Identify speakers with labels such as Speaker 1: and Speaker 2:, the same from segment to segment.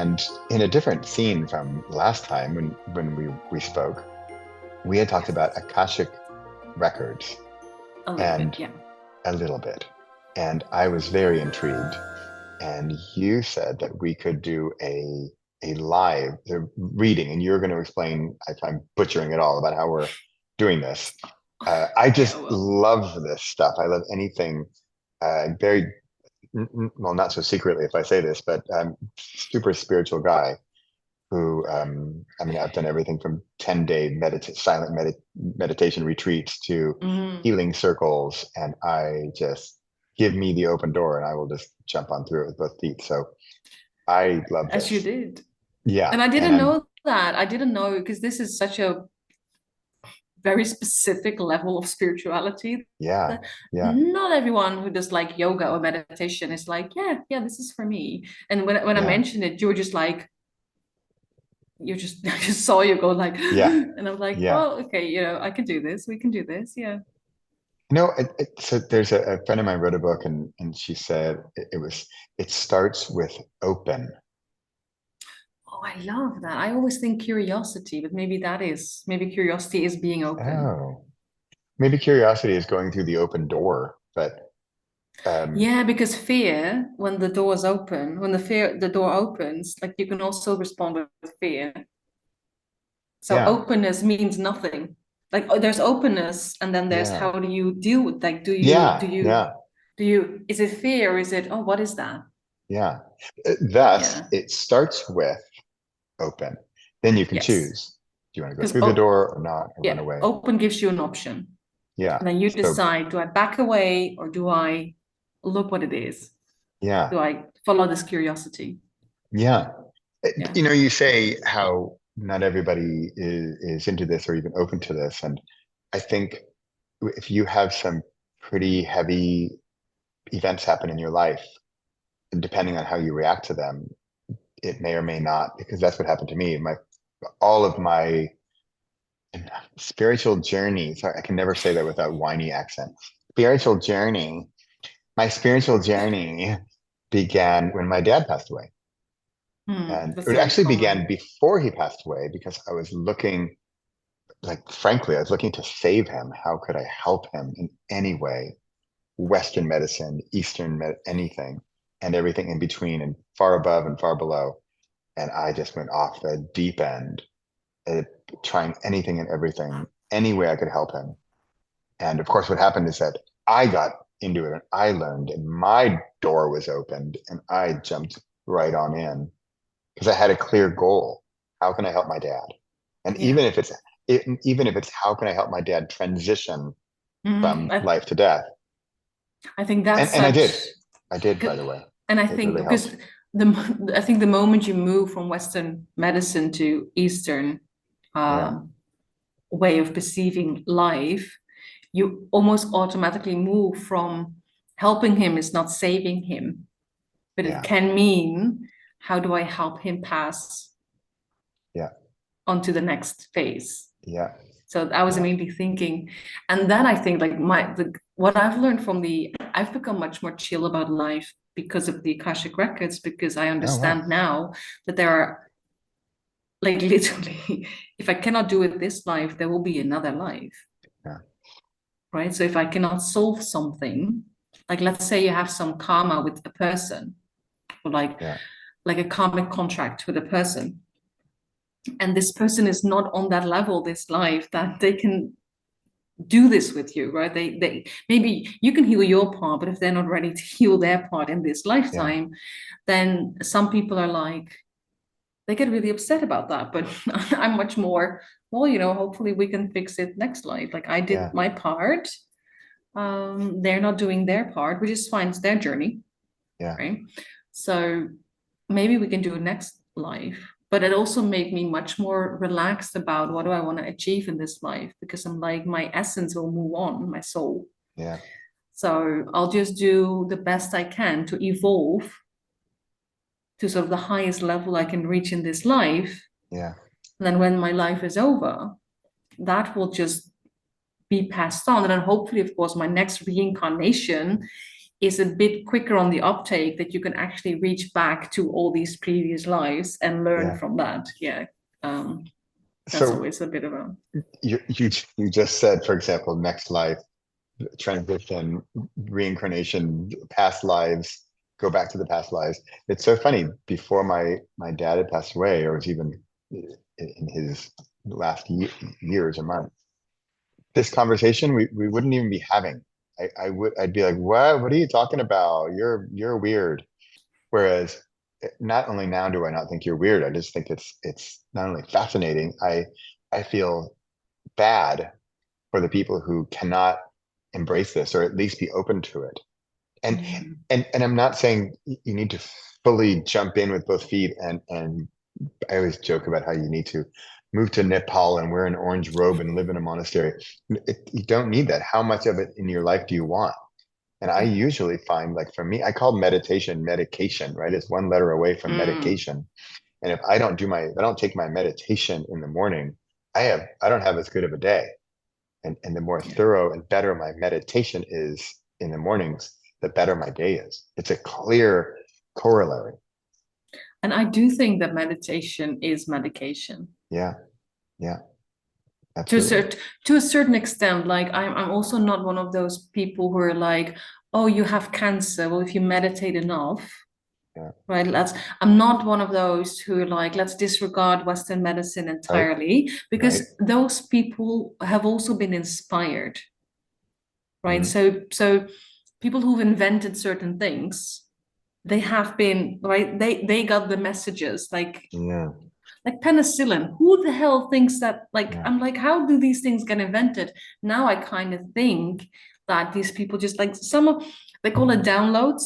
Speaker 1: And in a different scene from last time when we spoke, we had talked about Akashic records
Speaker 2: A little bit,
Speaker 1: and
Speaker 2: yeah.
Speaker 1: a little bit. And I was very intrigued. And you said that we could do a live reading, and you're going to explain, if I'm butchering it all, about how we're doing this. I
Speaker 2: Yeah,
Speaker 1: just
Speaker 2: well,
Speaker 1: love this stuff. I love anything very well, not so secretly if I say this, but super spiritual guy who, I mean, I've done everything from 10-day silent meditation retreats to
Speaker 2: mhm.
Speaker 1: healing circles. And I just give me the open door and I will just jump on through it with both feet. So I love
Speaker 2: As you
Speaker 1: this.
Speaker 2: did.
Speaker 1: Yeah.
Speaker 2: And I
Speaker 1: And
Speaker 2: didn't
Speaker 1: I'm,
Speaker 2: know that. I didn't know because this is such a very specific level of spirituality
Speaker 1: yeah,
Speaker 2: that
Speaker 1: yeah,
Speaker 2: not everyone who does like yoga or meditation is like, yeah, yeah, this is for me. And when I
Speaker 1: yeah,
Speaker 2: mentioned it, you were just like, you just I just saw you go like,
Speaker 1: yeah,
Speaker 2: and I'm like,
Speaker 1: yeah.
Speaker 2: well, okay, I can do this. We can do this. Yeah.
Speaker 1: No, so there's a friend of mine wrote a book and she said it starts with open.
Speaker 2: Oh, I love that. I always think curiosity, but maybe curiosity is being open.
Speaker 1: Oh, maybe curiosity is going through the open door, but um,
Speaker 2: Yeah, because fear, when the door opens, like you can also respond with fear. So
Speaker 1: yeah,
Speaker 2: openness means nothing. Like there's openness, and then there's
Speaker 1: yeah,
Speaker 2: how do you deal with like
Speaker 1: yeah, yeah,
Speaker 2: is it fear? Is it what is that?
Speaker 1: yeah. Thus,
Speaker 2: Yeah.
Speaker 1: it starts with open. Then you can
Speaker 2: Yes.
Speaker 1: choose. Do you want to go
Speaker 2: Because
Speaker 1: through the door or not, or run
Speaker 2: yeah,
Speaker 1: away?
Speaker 2: open gives you an option.
Speaker 1: Yeah.
Speaker 2: And then you
Speaker 1: So,
Speaker 2: decide, do I back away or do I look what it is?
Speaker 1: yeah,
Speaker 2: Do I follow this curiosity?
Speaker 1: yeah.
Speaker 2: Yeah.
Speaker 1: You say how not everybody is into this or even open to this. And I think if you have some pretty heavy events happen in your life, and depending on how you react to them, it may or may not, because that's what happened to me. All of my spiritual journey, sorry, I can never say that without whiny accent. Spiritual journey, my spiritual journey began when my dad passed away. And
Speaker 2: That's
Speaker 1: it
Speaker 2: very
Speaker 1: actually began
Speaker 2: common.
Speaker 1: before he passed away because I was looking, like, frankly, I was looking to save him. How could I help him in any way? Western medicine, anything, and everything in between, and far above and far below. And I just went off the deep end, uh, trying anything and everything, any way I could help him. And of course, what happened is that I got into it and I learned, and my door was opened, and I jumped right on in because I had a clear goal. How can I help my dad? And
Speaker 2: Yeah.
Speaker 1: even if it's how can I help my dad transition
Speaker 2: Mhm.
Speaker 1: from life to death?
Speaker 2: I think that's
Speaker 1: And
Speaker 2: such,
Speaker 1: I did, by the way.
Speaker 2: and I
Speaker 1: It
Speaker 2: think
Speaker 1: really helped.
Speaker 2: because I think the moment you move from Western medicine to Eastern
Speaker 1: Yeah,
Speaker 2: um, way of perceiving life, you almost automatically move from helping him is not saving him, but it
Speaker 1: yeah,
Speaker 2: can mean how do I help him pass
Speaker 1: yeah,
Speaker 2: onto the next phase.
Speaker 1: yeah,
Speaker 2: So I was
Speaker 1: yeah.
Speaker 2: immediately thinking, and then I think like what I've learned from I've become much more chill about life because of the Akashic records, because I
Speaker 1: Oh wow.
Speaker 2: understand now that there are like literally, if I cannot do it this life, there will be another life,
Speaker 1: Yeah,
Speaker 2: right? So if I cannot solve something, like let's say you have some karma with a person, or
Speaker 1: yeah,
Speaker 2: like a karmic contract with a person, and this person is not on that level this life that they can do this with you, right? They maybe you can heal your part, but if they're not ready to heal their part in this
Speaker 1: yeah,
Speaker 2: lifetime, then some people are like they get really upset about that. But I'm much more, well, hopefully we can fix it next life. Like I did
Speaker 1: yeah,
Speaker 2: my part. They're not doing their part, which is fine. It's their journey,
Speaker 1: yeah,
Speaker 2: right? So maybe we can do it next life. But it also made me much more relaxed about what do I want to achieve in this life because I'm like, my essence will move on, my soul.
Speaker 1: yeah,
Speaker 2: So I'll just do the best I can to evolve to sort of the highest level I can reach in this life.
Speaker 1: yeah,
Speaker 2: And then when my life is over, that will just be passed on. And then hopefully, of course, my next reincarnation is a bit quicker on the uptake, that you can actually reach back to all these previous lives and learn
Speaker 1: Yeah.
Speaker 2: from that. Yeah. That's
Speaker 1: So
Speaker 2: always a bit of a,
Speaker 1: you just said, for example, next life, transition, reincarnation, past lives, go back to the past lives. It's so funny. Before my dad had passed away, or was even in his last years or months, this conversation we wouldn't even be having. I'd be like, what are you talking about? You're weird. Whereas not only now do I not think you're weird, I just think it's not only fascinating, I feel bad for the people who cannot embrace this or at least be open to it. And and I'm not saying you need to fully jump in with both feet, and I always joke about how you need to move to Nepal and wear an orange robe and live in a monastery. You don't need that. How much of it in your life do you want? And I usually find, like, for me, I call meditation medication, right? It's one letter away from medication. And if I don't take my meditation in the morning, I don't have as good of a day. And the more
Speaker 2: yeah.
Speaker 1: thorough and better my meditation is in the mornings, the better my day is. It's a clear corollary.
Speaker 2: And I do think that meditation is medication.
Speaker 1: Yeah, yeah,
Speaker 2: To a
Speaker 1: absolutely.
Speaker 2: certain to a certain extent. Like I'm also not one of those people who are like, oh, you have cancer. Well, if you meditate enough,
Speaker 1: Yeah,
Speaker 2: right? I'm not one of those who are like, let's disregard Western medicine
Speaker 1: right,
Speaker 2: entirely,
Speaker 1: right.
Speaker 2: because those people have also been inspired, right?
Speaker 1: Mhm.
Speaker 2: So people who've invented certain things, they have been, right, they got the messages,
Speaker 1: Yeah,
Speaker 2: like penicillin. Who the hell thinks that? Like,
Speaker 1: yeah,
Speaker 2: I'm like, how do these things get invented? Now I kind of think that these people just like some of, they call it downloads.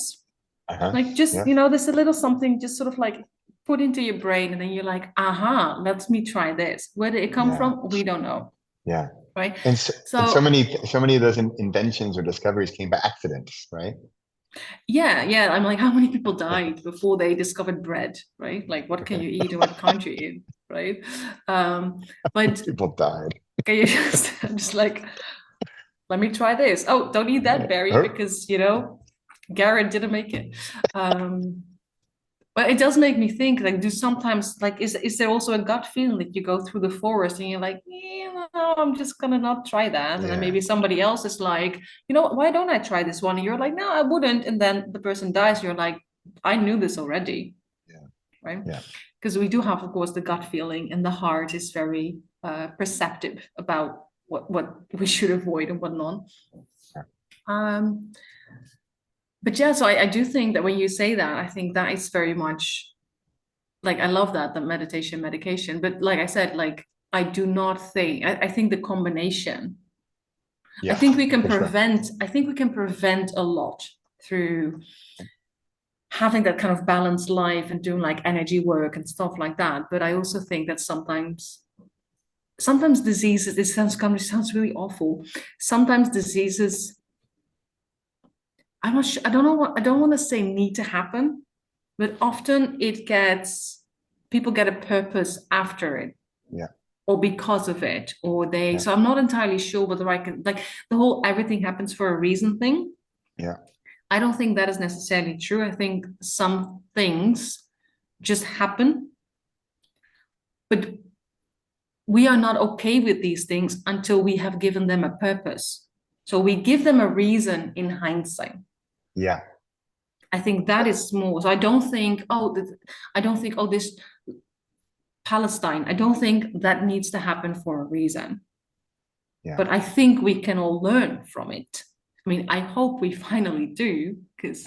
Speaker 1: uh-huh,
Speaker 2: Like, just,
Speaker 1: yes,
Speaker 2: there's a little something just sort of like put into your brain, and then you're like, aha, let me try this. Where did it come
Speaker 1: yeah,
Speaker 2: from? We don't know,
Speaker 1: yeah.
Speaker 2: right?
Speaker 1: And
Speaker 2: So
Speaker 1: so many of those inventions or discoveries came by accidents, right?
Speaker 2: yeah, I'm like, how many people died before they discovered bread, right? Like, what can you eat and what can't you eat, right? But
Speaker 1: People died.
Speaker 2: can you just, I'm just like, let me try this. Oh, don't eat that berry
Speaker 1: Oh,
Speaker 2: because, Garrett didn't make it. Um, but it does make me think, like, do sometimes, like, is there also a gut feeling that you go through the forest and you're like, no, I'm just gonna not try that. And then
Speaker 1: yeah,
Speaker 2: maybe somebody else is like, why don't I try this one? And you're like, no, I wouldn't. And then the person dies. You're like, I knew this already,
Speaker 1: yeah,
Speaker 2: right?
Speaker 1: yeah,
Speaker 2: Because we do have, of course, the gut feeling, and the heart is very perceptive about what we should avoid and what not.
Speaker 1: yeah,
Speaker 2: Um, but yeah, so I do think that when you say that, I think that is very much like, I love that, the meditation, medication. But like I said, like, I do not think, I think the combination,
Speaker 1: yeah, for sure.
Speaker 2: I think we can prevent a lot through having that kind of balanced life and doing like energy work and stuff like that. But I also think that sometimes diseases, this sounds really awful. Sometimes diseases, I'm not sure, I don't want to say need to happen, but often people get a purpose after it,
Speaker 1: Yeah,
Speaker 2: or because of it, or
Speaker 1: yeah,
Speaker 2: so I'm not entirely sure whether I can, like, the whole everything happens for a reason thing.
Speaker 1: yeah,
Speaker 2: I don't think that is necessarily true. I think some things just happen, but we are not okay with these things until we have given them a purpose. So we give them a reason in hindsight.
Speaker 1: yeah,
Speaker 2: I think that is more. So I don't think, oh, this Palestine, I don't think that needs to happen for a reason.
Speaker 1: yeah,
Speaker 2: But I think we can all learn from it. I mean, I hope we finally do, because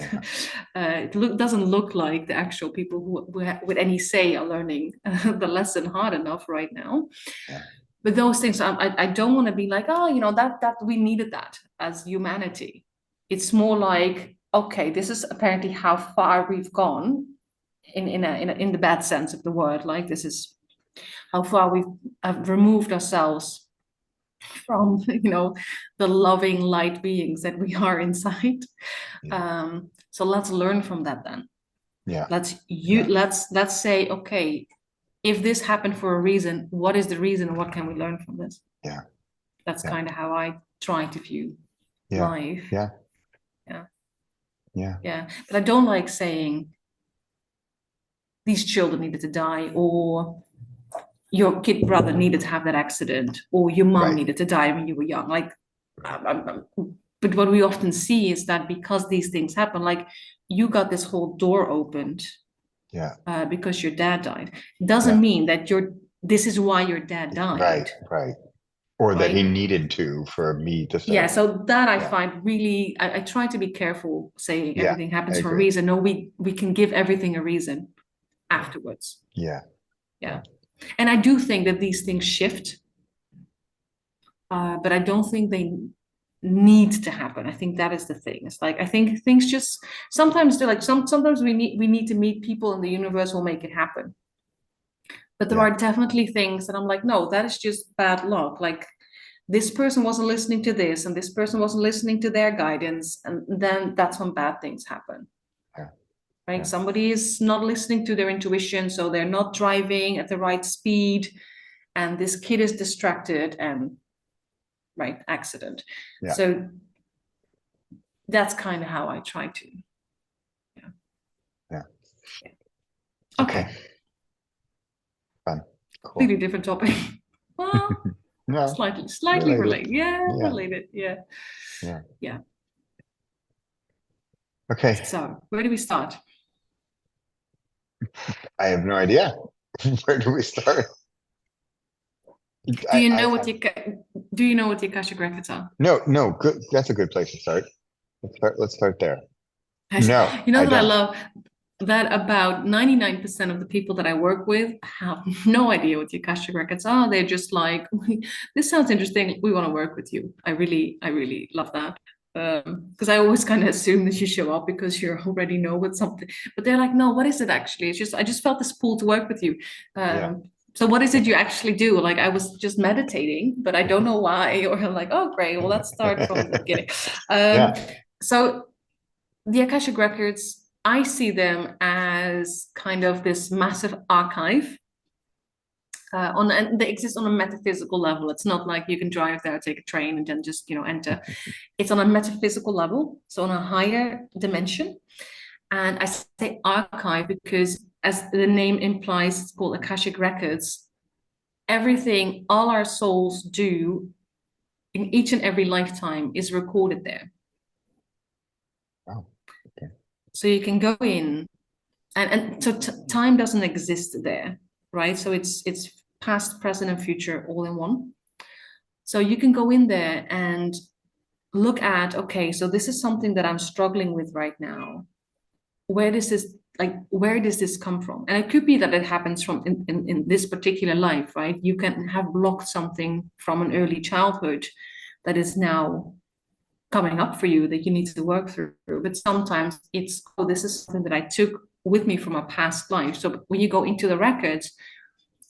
Speaker 1: yeah,
Speaker 2: doesn't look like the actual people who with any say are learning the lesson hard enough right now.
Speaker 1: yeah,
Speaker 2: But those things, I don't want to be like, oh, that we needed that as humanity. It's more like, okay, this is apparently how far we've gone in the bad sense of the word. Like, this is how far we've removed ourselves from the loving light beings that we are inside.
Speaker 1: yeah,
Speaker 2: So let's learn from that then.
Speaker 1: yeah, yeah,
Speaker 2: Let's say, okay, if this happened for a reason, what is the reason, and what can we learn from this?
Speaker 1: yeah,
Speaker 2: That's
Speaker 1: yeah,
Speaker 2: kind of how I try to view
Speaker 1: yeah,
Speaker 2: life.
Speaker 1: yeah.
Speaker 2: Yeah. Yeah. But I don't like saying these children needed to die, or your kid brother needed to have that accident, or your mom
Speaker 1: Right.
Speaker 2: needed to die when you were young. Like, but what we often see is that because these things happen, like you got this whole door opened
Speaker 1: Yeah.
Speaker 2: because your dad died, doesn't
Speaker 1: Yeah.
Speaker 2: mean that this is why your dad died.
Speaker 1: Right. Right. Or that he
Speaker 2: Right.
Speaker 1: needed to for me to
Speaker 2: Yeah,
Speaker 1: say,
Speaker 2: so that I
Speaker 1: yeah,
Speaker 2: find really, I try to be careful saying
Speaker 1: yeah,
Speaker 2: everything
Speaker 1: I
Speaker 2: happens for a
Speaker 1: agree.
Speaker 2: reason. No, we can give everything a reason afterwards.
Speaker 1: Yeah.
Speaker 2: Yeah. And I do think that these things shift, but I don't think they need to happen. I think that is the thing. It's like I think things just sometimes they're like sometimes we need to meet people and the universe will make it happen. But there
Speaker 1: Yeah.
Speaker 2: are definitely things that I'm like, no, that is just bad luck. Like this person wasn't listening to this, and this person wasn't listening to their guidance, and then that's when bad things happen.
Speaker 1: Yeah.
Speaker 2: Right?
Speaker 1: Yeah.
Speaker 2: Somebody is not listening to their intuition, so they're not driving at the right speed, and this kid is distracted and right accident.
Speaker 1: Yeah.
Speaker 2: So that's kind of how I try to. Yeah.
Speaker 1: Yeah.
Speaker 2: Okay.
Speaker 1: Okay. Fun.
Speaker 2: Completely
Speaker 1: Cool.
Speaker 2: different topic. Well,
Speaker 1: No,
Speaker 2: slightly
Speaker 1: related.
Speaker 2: related. Yeah,
Speaker 1: Yeah.
Speaker 2: related. Yeah.
Speaker 1: Yeah.
Speaker 2: Yeah.
Speaker 1: Okay.
Speaker 2: So where do we start?
Speaker 1: I have no idea. Where do we start?
Speaker 2: Do you
Speaker 1: I
Speaker 2: know what
Speaker 1: have
Speaker 2: do you know what the Akashic records are?
Speaker 1: no, good. That's a good place to start. Let's start there. No,
Speaker 2: You know
Speaker 1: I
Speaker 2: that I
Speaker 1: don't.
Speaker 2: love that about 99% of the people that I work with have no idea what the Akashic records are. They're just like, this sounds interesting. We want to work with you. I really love that. Because I always kind of assume that you show up because you already know what something, but they're like, no, what is it actually? It's just, I just felt this pull to work with you.
Speaker 1: Yeah.
Speaker 2: So what is it you actually do? Like I was just meditating, but I don't know why. Or like, oh, great. Well, let's start from the beginning. Um,
Speaker 1: Yeah.
Speaker 2: so the Akashic records, I see them as kind of this massive archive. And they exist on a metaphysical level. It's not like you can drive there, take a train, and then just enter. It's on a metaphysical level, so on a higher dimension. And I say archive because, as the name implies, it's called Akashic records. Everything all our souls do in each and every lifetime is recorded there.
Speaker 1: Oh, okay.
Speaker 2: So you can go in, and so time doesn't exist there, right? So it's past, present, and future all in one. So you can go in there and look at, okay, so this is something that I'm struggling with right now. Where does this come from? And it could be that it happens from in this particular life, right? You can have blocked something from an early childhood that is now coming up for you that you need to work through. But sometimes it's, oh, this is something that I took with me from a past life. So when you go into the records,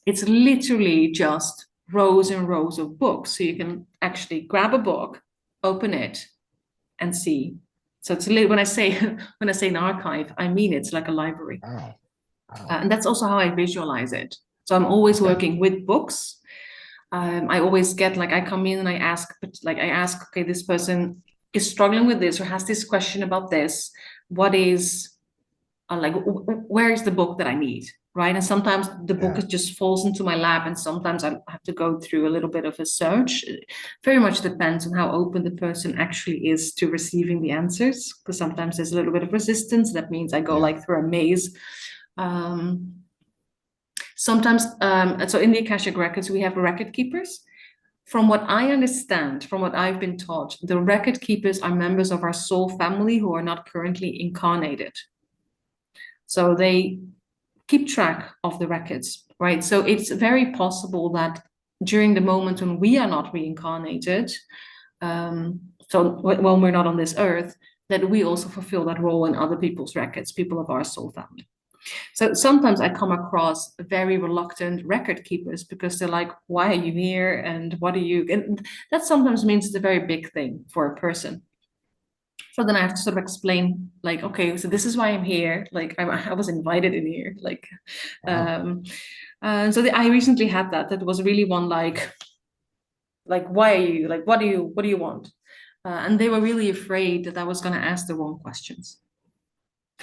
Speaker 2: it's literally just rows and rows of books. So you can actually grab a book, open it, and see. So it's when I say an archive, I mean it's like a library.
Speaker 1: Oh, wow.
Speaker 2: And that's also how I visualize it. So I'm always
Speaker 1: Okay.
Speaker 2: working with books. I always get like I come in and I ask, okay, this person is struggling with this or has this question about this. What is where is the book that I need? Right. And sometimes the book
Speaker 1: Yeah.
Speaker 2: just falls into my lap, and sometimes I have to go through a little bit of a search. It very much depends on how open the person actually is to receiving the answers, because sometimes there's a little bit of resistance. That means I go
Speaker 1: Yeah.
Speaker 2: like through a maze. Sometimes, so in the Akashic records, we have record keepers. From what I understand, from what I've been taught, the record keepers are members of our soul family who are not currently incarnated. So they keep track of the records, right? So it's very possible that during the moment when we are not reincarnated, so when we're not on this earth, that we also fulfill that role in other people's records, people of our soul family. So sometimes I come across very reluctant record keepers because they're like, why are you here? And what are you? And that sometimes means it's a very big thing for a person. So then I have to sort of explain, like, okay, so this is why I'm here. Like, I was invited in here. Like,
Speaker 1: Wow.
Speaker 2: I recently had that. That was really one like, why are you? Like, what do you want? And they were really afraid that I was going to ask the wrong questions.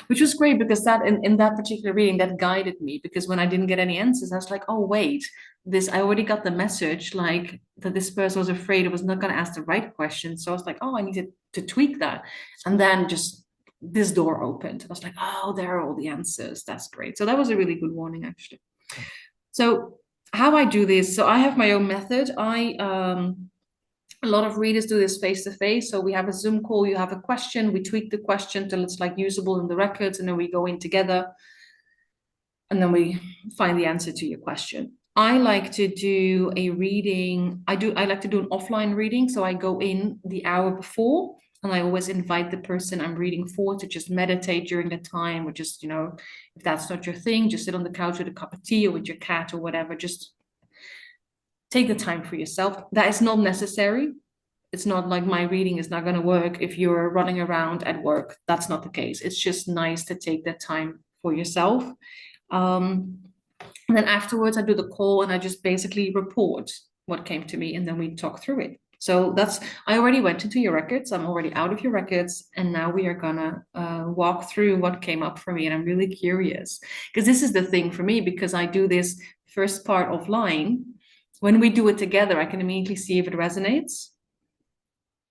Speaker 2: Which was great because that in that particular reading that guided me, because when I didn't get any answers, I was like, oh wait, this I already got the message like that this person was afraid it was not going to ask the right question. So I was like, oh, I needed to tweak that. And then just this door opened. I was like, oh, there are all the answers. That's great. So that was a really good warning, actually. So how I do this, so I have my own method. A lot of readers do this face to face. So we have a Zoom call, you have a question, we tweak the question till it's like usable in the records, and then we go in together and then we find the answer to your question. I like to do a reading. I like to do an offline reading. So I go in the hour before and I always invite the person I'm reading for to just meditate during the time, or just, you know, if that's not your thing, just sit on the couch with a cup of tea or with your cat or whatever. Just take the time for yourself. That is not necessary. It's not like my reading is not going to work if you're running around at work. That's not the case. It's just nice to take that time for yourself. And then afterwards, I do the call and I just basically report what came to me, and then we talk through it. So that's, I already went into your records. I'm already out of your records. And now we are gonna walk through what came up for me. And I'm really curious, because this is the thing for me, because I do this first part offline. When we do it together, I can immediately see if it resonates.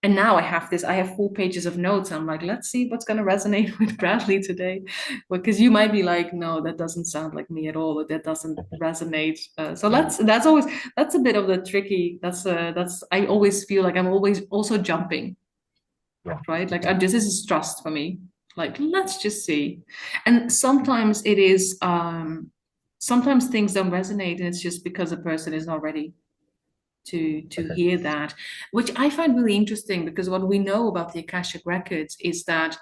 Speaker 2: And now I have 4 pages of notes. I'm like, let's see what's going to resonate with Bradley today. Because you might be like, no, that doesn't sound like me at all. Or that doesn't resonate. So that's a bit of the tricky. I always feel like I'm always also jumping, right? Like this is trust for me. Like, let's just see. And sometimes it is, sometimes things don't resonate, and it's just because a person is not ready to hear that, which I find really interesting, because what we know about the Akashic records is that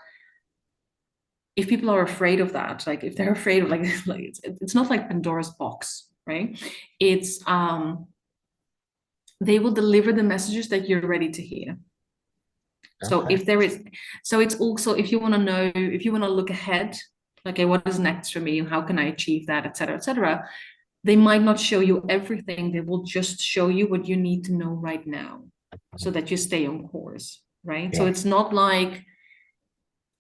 Speaker 2: if people are afraid of that, like if they're afraid of like it's not like Pandora's box, right? It's they will deliver the messages that you're ready to hear. So if there is, so it's also, if you want to know, if you want to look ahead, like, okay, what is next for me and how can I achieve that, etc., etc., they might not show you everything. They will just show you what you need to know right now so that you stay on course, right? Yeah. So it's not like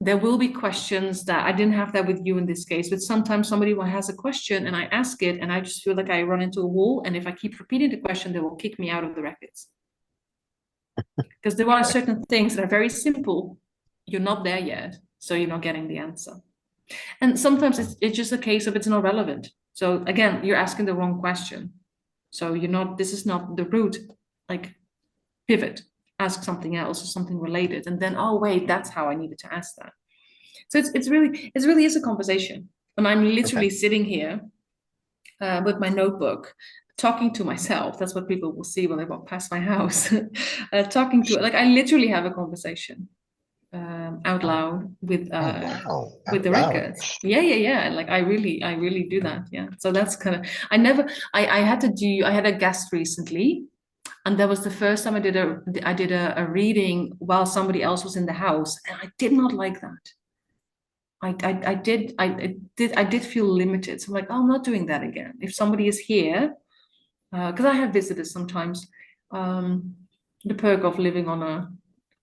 Speaker 2: there will be questions that I didn't have that with you in this case, but sometimes somebody has a question and I ask it and I just feel like I run into a wall. And if I keep repeating the question, they will kick me out of the records. Because there are certain things that are very simple. You're not there yet, so you're not getting the answer. And sometimes it's just a case of it's not relevant. So again, you're asking the wrong question. So you're not, this is not the route, like pivot, ask something else or something related. And then, oh wait, that's how I needed to ask that. So it really is a conversation. And I'm literally sitting here with my notebook, talking to myself. That's what people will see when they walk past my house. Talking to, like, I literally have a conversation out loud with the records. Yeah. Like I really do that. Yeah. So that's kind of, I had a guest recently, and that was the first time I did a reading while somebody else was in the house, and I did not like that. I did feel limited. So I'm like, oh, I'm not doing that again. If somebody is here, because I have visitors sometimes, the perk of living on a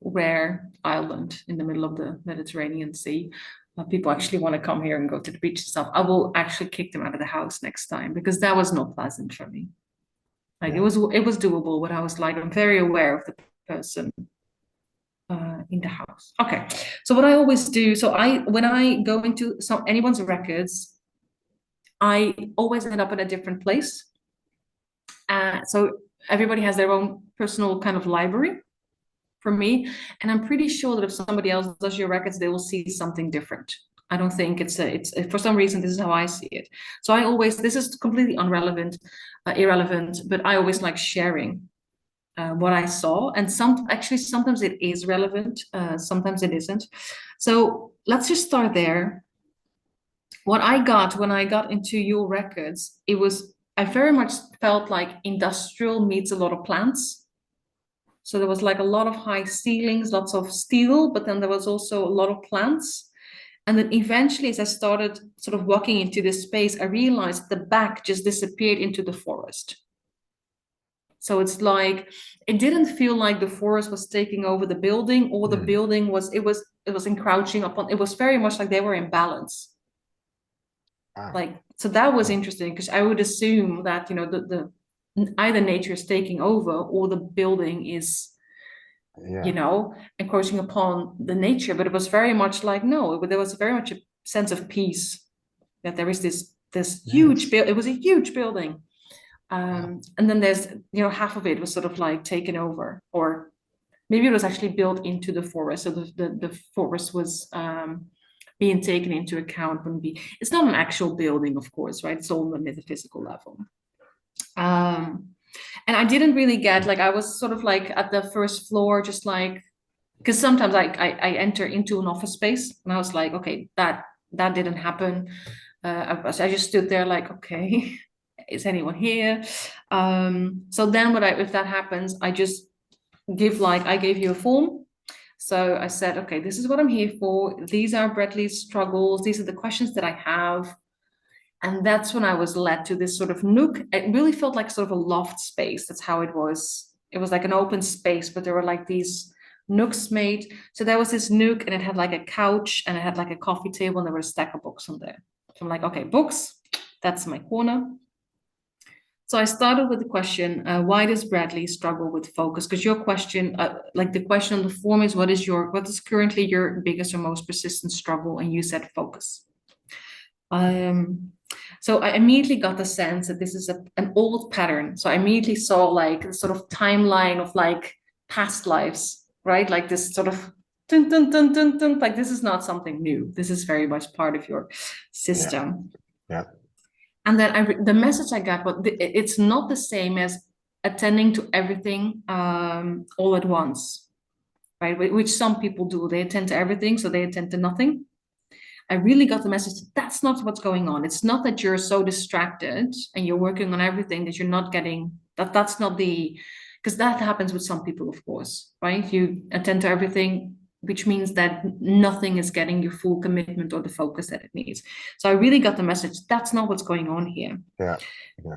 Speaker 2: rare island in the middle of the Mediterranean Sea. People actually want to come here and go to the beach and stuff. I will actually kick them out of the house next time, because that was not pleasant for me. Like it was doable, but I was like, I'm very aware of the person in the house. Okay, so what I always do, so when I go into anyone's records, I always end up in a different place. So everybody has their own personal kind of library for me. And I'm pretty sure that if somebody else does your records, they will see something different. I don't think it's for some reason, this is how I see it. So this is completely irrelevant, but I always like sharing what I saw. And sometimes it is relevant, sometimes it isn't. So let's just start there. What I got when I got into your records, I very much felt like industrial meets a lot of plants. So there was like a lot of high ceilings, lots of steel, but then there was also a lot of plants. And then eventually, as I started sort of walking into this space, I realized the back just disappeared into the forest. So it's like, it didn't feel like the forest was taking over the building, or the building was, encroaching upon, it was very much like they were in balance.
Speaker 1: Wow.
Speaker 2: Like, so that was interesting, because I would assume that, you know, the either nature is taking over, or the building is,
Speaker 1: Yeah.
Speaker 2: you know, encroaching upon the nature. But it was very much like, no, there was very much a sense of peace, that there is this huge
Speaker 1: Nice.
Speaker 2: it was a huge building.
Speaker 1: Wow.
Speaker 2: And then there's, you know, half of it was sort of like taken over, or maybe it was actually built into the forest. So the forest was being taken into account. It's not an actual building, of course, right? It's all on the metaphysical level. And I didn't really get, like, I was sort of like at the first floor, just like, because sometimes I enter into an office space, and I was like, okay, that didn't happen. I just stood there like, okay, is anyone here? So then if that happens, I just I gave you a form. So I said, okay, this is what I'm here for. These are Bradley's struggles. These are the questions that I have. And that's when I was led to this sort of nook. It really felt like sort of a loft space. That's how it was. It was like an open space, but there were like these nooks made. So there was this nook, and it had like a couch, and it had like a coffee table, and there were a stack of books on there. So I'm like, okay, books, that's my corner. So I started with the question, why does Bradley struggle with focus? Because your question, like the question on the form is, what is currently your biggest or most persistent struggle? And you said focus. So I immediately got the sense that this is an old pattern. So I immediately saw like a sort of timeline of like past lives, right? Like this sort of dun, dun, dun, dun, dun, like this is not something new. This is very much part of your system.
Speaker 1: Yeah.
Speaker 2: And then the message I got, but it's not the same as attending to everything all at once, right? Which some people do. They attend to everything, so they attend to nothing. I really got the message that that's not what's going on. It's not that you're so distracted and you're working on everything that you're not getting that. That's not because that happens with some people, of course, right? You attend to everything, which means that nothing is getting your full commitment or the focus that it needs. So I really got the message that's not what's going on here.
Speaker 1: Yeah. Yeah.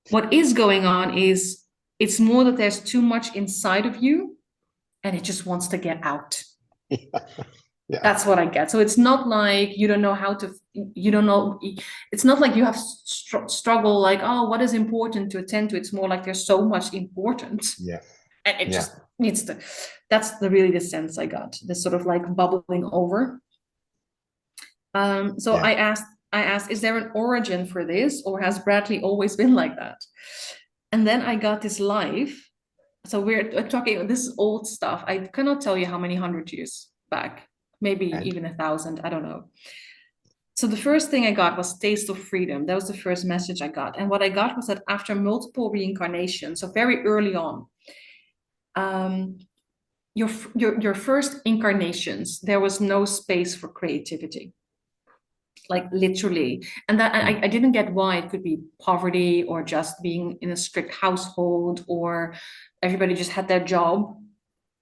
Speaker 2: What is going on is it's more that there's too much inside of you and it just wants to get out.
Speaker 1: Yeah.
Speaker 2: That's what I get. So it's not like you don't know how to, you don't know, it's not like you have struggle like, oh, what is important to attend to? It's more like there's so much important.
Speaker 1: Yeah.
Speaker 2: And it just needs to, that's really the sense I got, this sort of like bubbling over. So I asked, is there an origin for this, or has Bradley always been like that? And then I got this life. So we're talking, this is old stuff. I cannot tell you how many 100 years back. Maybe even 1,000, I don't know. So the first thing I got was taste of freedom. That was the first message I got. And what I got was that after multiple reincarnations, so very early on, your first incarnations, there was no space for creativity. Like literally. And that I didn't get why. It could be poverty, or just being in a strict household, or everybody just had their job.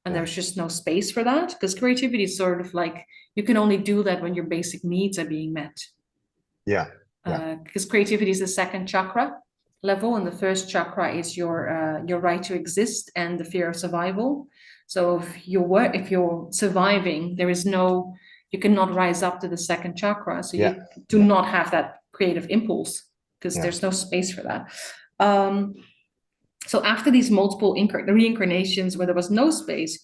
Speaker 2: And there was just no space for that, because creativity is sort of like, you can only do that when your basic needs are being met.
Speaker 1: Yeah.
Speaker 2: Because creativity is the second chakra level, and the first chakra is your right to exist and the fear of survival. So if you're surviving, you cannot rise up to the second chakra. So you do not have that creative impulse, because there's no space for that. So after these multiple reincarnations where there was no space,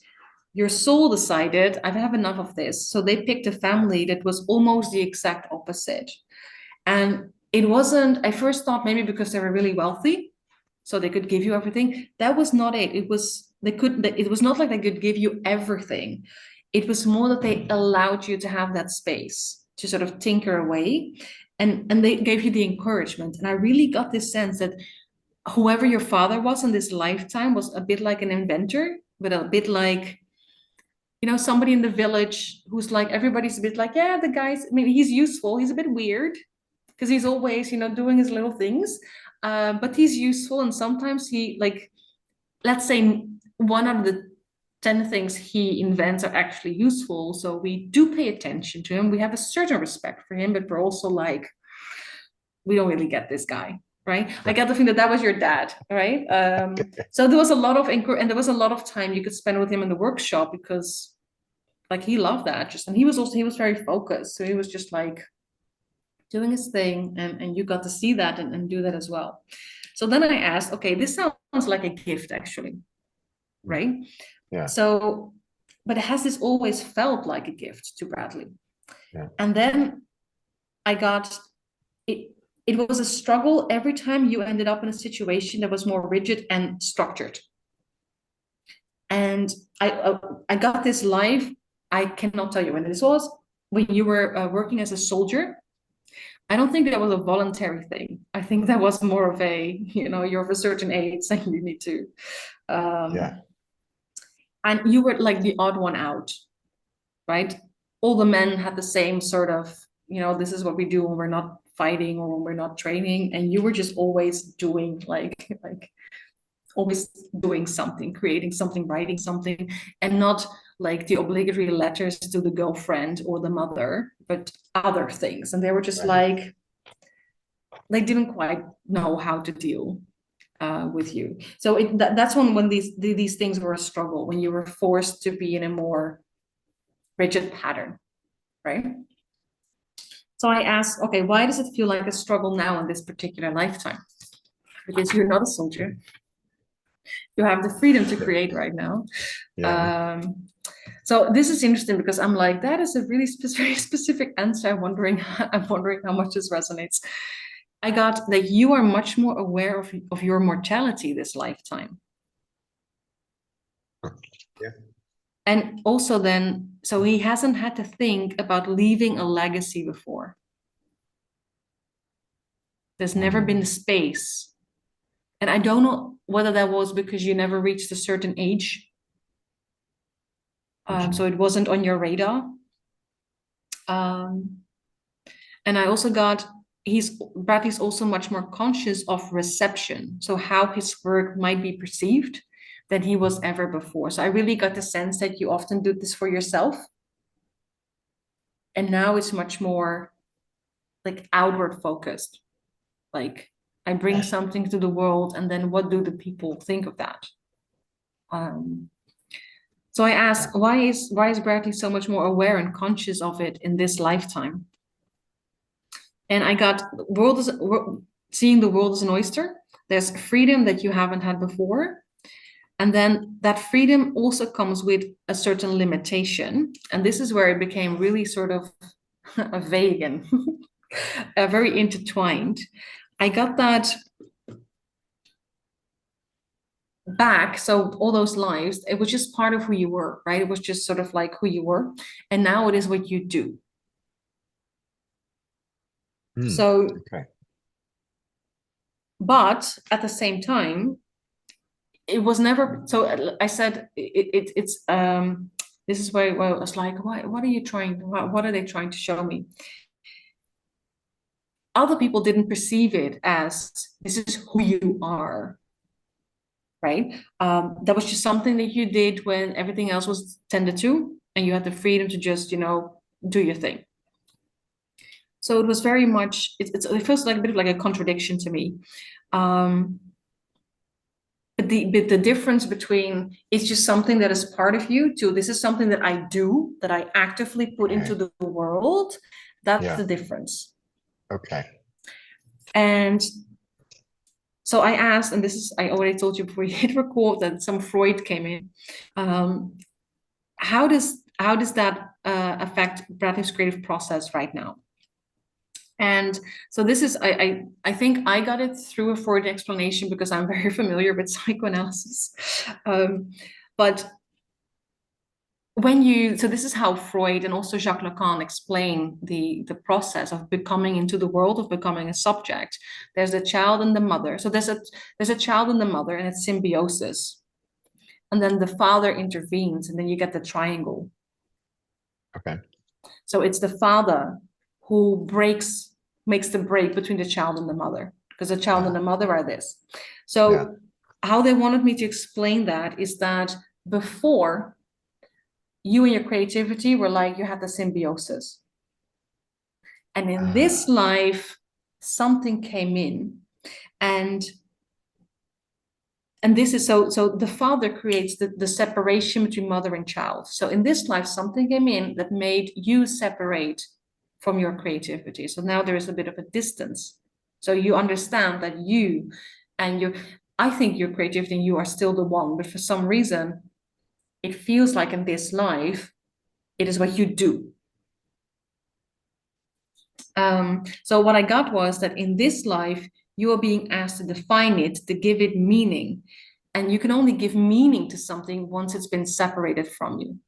Speaker 2: your soul decided, I have enough of this. So they picked a family that was almost the exact opposite. And it wasn't, I first thought maybe because they were really wealthy, so they could give you everything. That was not it. It was not like they could give you everything. It was more that they allowed you to have that space to sort of tinker away. And they gave you the encouragement. And I really got this sense that whoever your father was in this lifetime was a bit like an inventor, but a bit like, somebody in the village who's like, everybody's a bit like, yeah, the guy's, maybe he's useful. He's a bit weird because he's always, doing his little things. But he's useful. And sometimes he, like, let's say 1 out of the 10 things he invents are actually useful. So we do pay attention to him. We have a certain respect for him, but we're also like, we don't really get this guy. Right. I got the feeling that was your dad. Right. So there was a lot of and there was a lot of time you could spend with him in the workshop, because Like he loved that just, and he was very focused. So he was just like doing his thing, and you got to see that and do that as well. So then I asked, okay, this sounds like a gift actually, right?
Speaker 1: Yeah.
Speaker 2: So, but has this always felt like a gift to Bradley?
Speaker 1: Yeah.
Speaker 2: And then I got it. It was a struggle every time you ended up in a situation that was more rigid and structured. And I got this life. I cannot tell you when this was. When you were working as a soldier, I don't think that was a voluntary thing. I think that was more of a, you're of a certain age and you need to.
Speaker 1: Yeah.
Speaker 2: And you were like the odd one out, right? All the men had the same sort of, this is what we do when we're not fighting or when we're not training. And you were just always doing like always doing something, creating something, writing something, and not like the obligatory letters to the girlfriend or the mother, but other things. And they were just like, they didn't quite know how to deal with you. So that's when these things were a struggle, when you were forced to be in a more rigid pattern, right? So I asked, okay, why does it feel like a struggle now in this particular lifetime? Because you're not a soldier. You have the freedom to create right now.
Speaker 1: Yeah.
Speaker 2: So this is interesting because I'm like, that is a really very specific answer. I'm wondering how much this resonates. I got that you are much more aware of your mortality this lifetime.
Speaker 1: Yeah.
Speaker 2: And also then, so he hasn't had to think about leaving a legacy before. There's never been the space. And I don't know whether that was because you never reached a certain age. So it wasn't on your radar. And I also got, Bradley's also much more conscious of reception. So how his work might be perceived than he was ever before. So I really got the sense that you often do this for yourself. And now it's much more like outward focused. Like I bring something to the world, and then what do the people think of that? So I asked, why is Bradley so much more aware and conscious of it in this lifetime? And I got seeing the world as an oyster. There's freedom that you haven't had before. And then that freedom also comes with a certain limitation. And this is where it became really sort of vague and very intertwined. I got that back. So all those lives, it was just part of who you were, right? It was just sort of like who you were. And now it is what you do. So, but at the same time, it was never, so I said, it's, this is where I was like, what are they trying to show me? Other people didn't perceive it as, this is who you are, right? That was just something that you did when everything else was tended to, and you had the freedom to just, do your thing. So it was very much, it feels like a bit of like a contradiction to me. But the difference between it's just something that is part of you to this is something that I do, that I actively put into the world, that's the difference.
Speaker 1: Okay.
Speaker 2: And so I asked, and this is, I already told you before you hit record that some Freud came in. How does that affect Bradley's creative process right now? And so this is, I think I got it through a Freud explanation because I'm very familiar with psychoanalysis. But so this is how Freud and also Jacques Lacan explain the process of becoming into the world, of becoming a subject. There's a child and the mother. So there's a child and the mother, and it's symbiosis. And then the father intervenes, and then you get the triangle.
Speaker 1: Okay.
Speaker 2: So it's the father who makes the break between the child and the mother, because the child and the mother are this. So how they wanted me to explain that is that before, you and your creativity were like, you had the symbiosis. And in this life, something came in, and and this is so the father creates the separation between mother and child. So in this life, something came in that made you separate from your creativity. So now there is a bit of a distance. So you understand that you and your, I think your creativity and you are still the one, but for some reason, it feels like in this life, it is what you do. So what I got was that in this life, you are being asked to define it, to give it meaning. And you can only give meaning to something once it's been separated from you.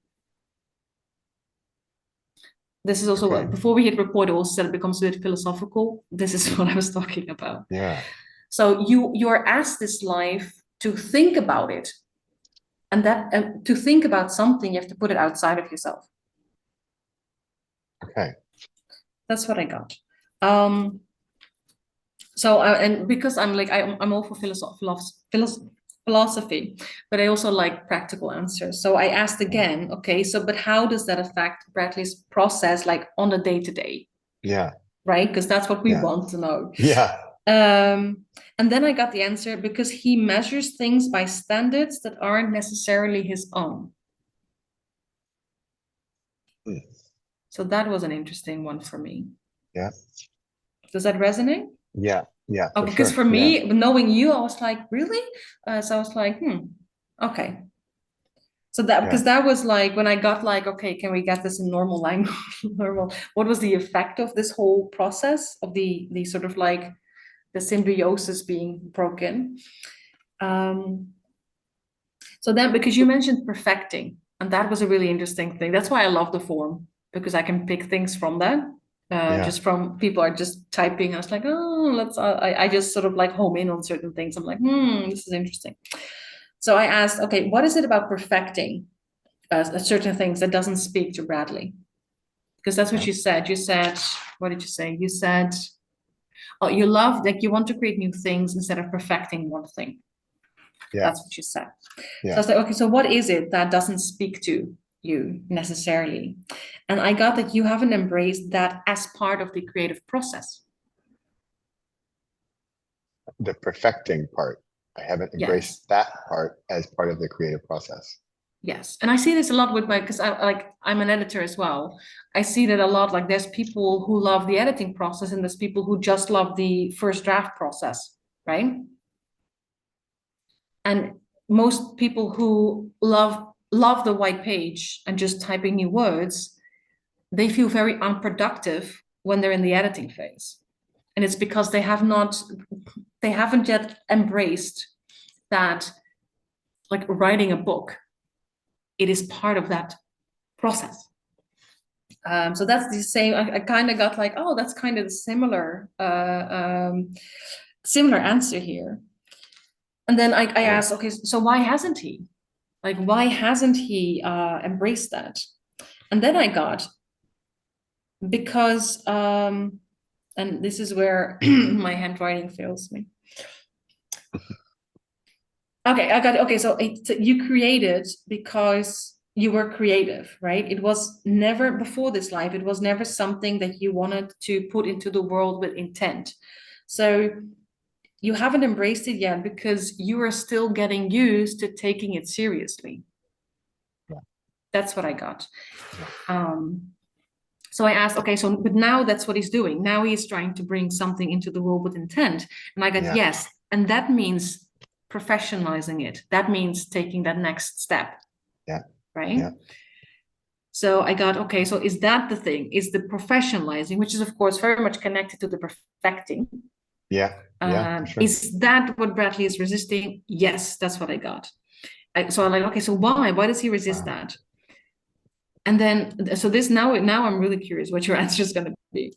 Speaker 2: This is also
Speaker 1: Okay.
Speaker 2: before we hit record, I also said it becomes a bit philosophical. This is what I was talking about.
Speaker 1: Yeah.
Speaker 2: So you are asked this life to think about it. And that to think about something, you have to put it outside of yourself.
Speaker 1: Okay.
Speaker 2: That's what I got. So and because I'm like I'm all for philosophy, but I also like practical answers. So I asked again, okay, so but how does that affect Bradley's process, like on a day-to-day,
Speaker 1: Yeah.
Speaker 2: right? Because that's what we
Speaker 1: Yeah.
Speaker 2: want to know.
Speaker 1: Yeah.
Speaker 2: And then I got the answer, because he measures things by standards that aren't necessarily his own.
Speaker 1: Mm.
Speaker 2: So that was an interesting one for me.
Speaker 1: Yeah.
Speaker 2: Does that resonate?
Speaker 1: Yeah. Yeah.
Speaker 2: Oh,
Speaker 1: For
Speaker 2: because
Speaker 1: sure.
Speaker 2: for
Speaker 1: Yeah.
Speaker 2: me, knowing you, I was like, really? So I was like, okay. So that, because
Speaker 1: Yeah.
Speaker 2: that was like when I got like, okay, can we get this in normal language? Normal. What was the effect of this whole process of the sort of like the symbiosis being broken? So then, because you mentioned perfecting, and that was a really interesting thing. That's why I love the form, because I can pick things from that.
Speaker 1: Yeah.
Speaker 2: Just from people are just typing. I was like, oh, let's. I just sort of like home in on certain things. I'm like, this is interesting. So I asked, okay, what is it about perfecting certain things that doesn't speak to Bradley? Because that's what
Speaker 1: Yeah.
Speaker 2: you said. You said, what did you say? You said, oh, you love, like, you want to create new things instead of perfecting one thing.
Speaker 1: Yeah.
Speaker 2: That's what you said. So I
Speaker 1: Yeah.
Speaker 2: was like, okay, so what is it that doesn't speak to you necessarily? And I got that you haven't embraced that as part of the creative process.
Speaker 1: The perfecting part. I haven't
Speaker 2: Yes.
Speaker 1: embraced that part as part of the creative process.
Speaker 2: Yes. And I see this a lot with because I'm an editor as well. I see that a lot. Like, there's people who love the editing process, and there's people who just love the first draft process, right? And most people who love the white page and just typing new words, they feel very unproductive when they're in the editing phase. And it's because they haven't yet embraced that, like writing a book, it is part of that process. So that's the same. I kind of got like, oh, that's kind of the similar answer here. And then I asked, okay, so why hasn't he? Like, why hasn't he embraced that? And then I got, because, and this is where my handwriting fails me. Okay, I got it. Okay, so you created because you were creative, right? It was never, before this life, it was never something that you wanted to put into the world with intent. So you haven't embraced it yet because you are still getting used to taking it seriously.
Speaker 1: Yeah.
Speaker 2: That's what I got.
Speaker 1: Yeah.
Speaker 2: So I asked, okay, so but now that's what he's doing. Now he's trying to bring something into the world with intent. And I got,
Speaker 1: Yeah.
Speaker 2: yes. And that means professionalizing it. That means taking that next step.
Speaker 1: Yeah.
Speaker 2: Right?
Speaker 1: Yeah.
Speaker 2: So I got, okay, so is that the thing? Is the professionalizing, which is of course very much connected to the perfecting.
Speaker 1: Yeah. Yeah. For sure.
Speaker 2: Is that what Bradley is resisting? Yes, that's what I got. So I'm like, okay, so why? Why does he resist that? And then, so this now I'm really curious what your answer is going to be.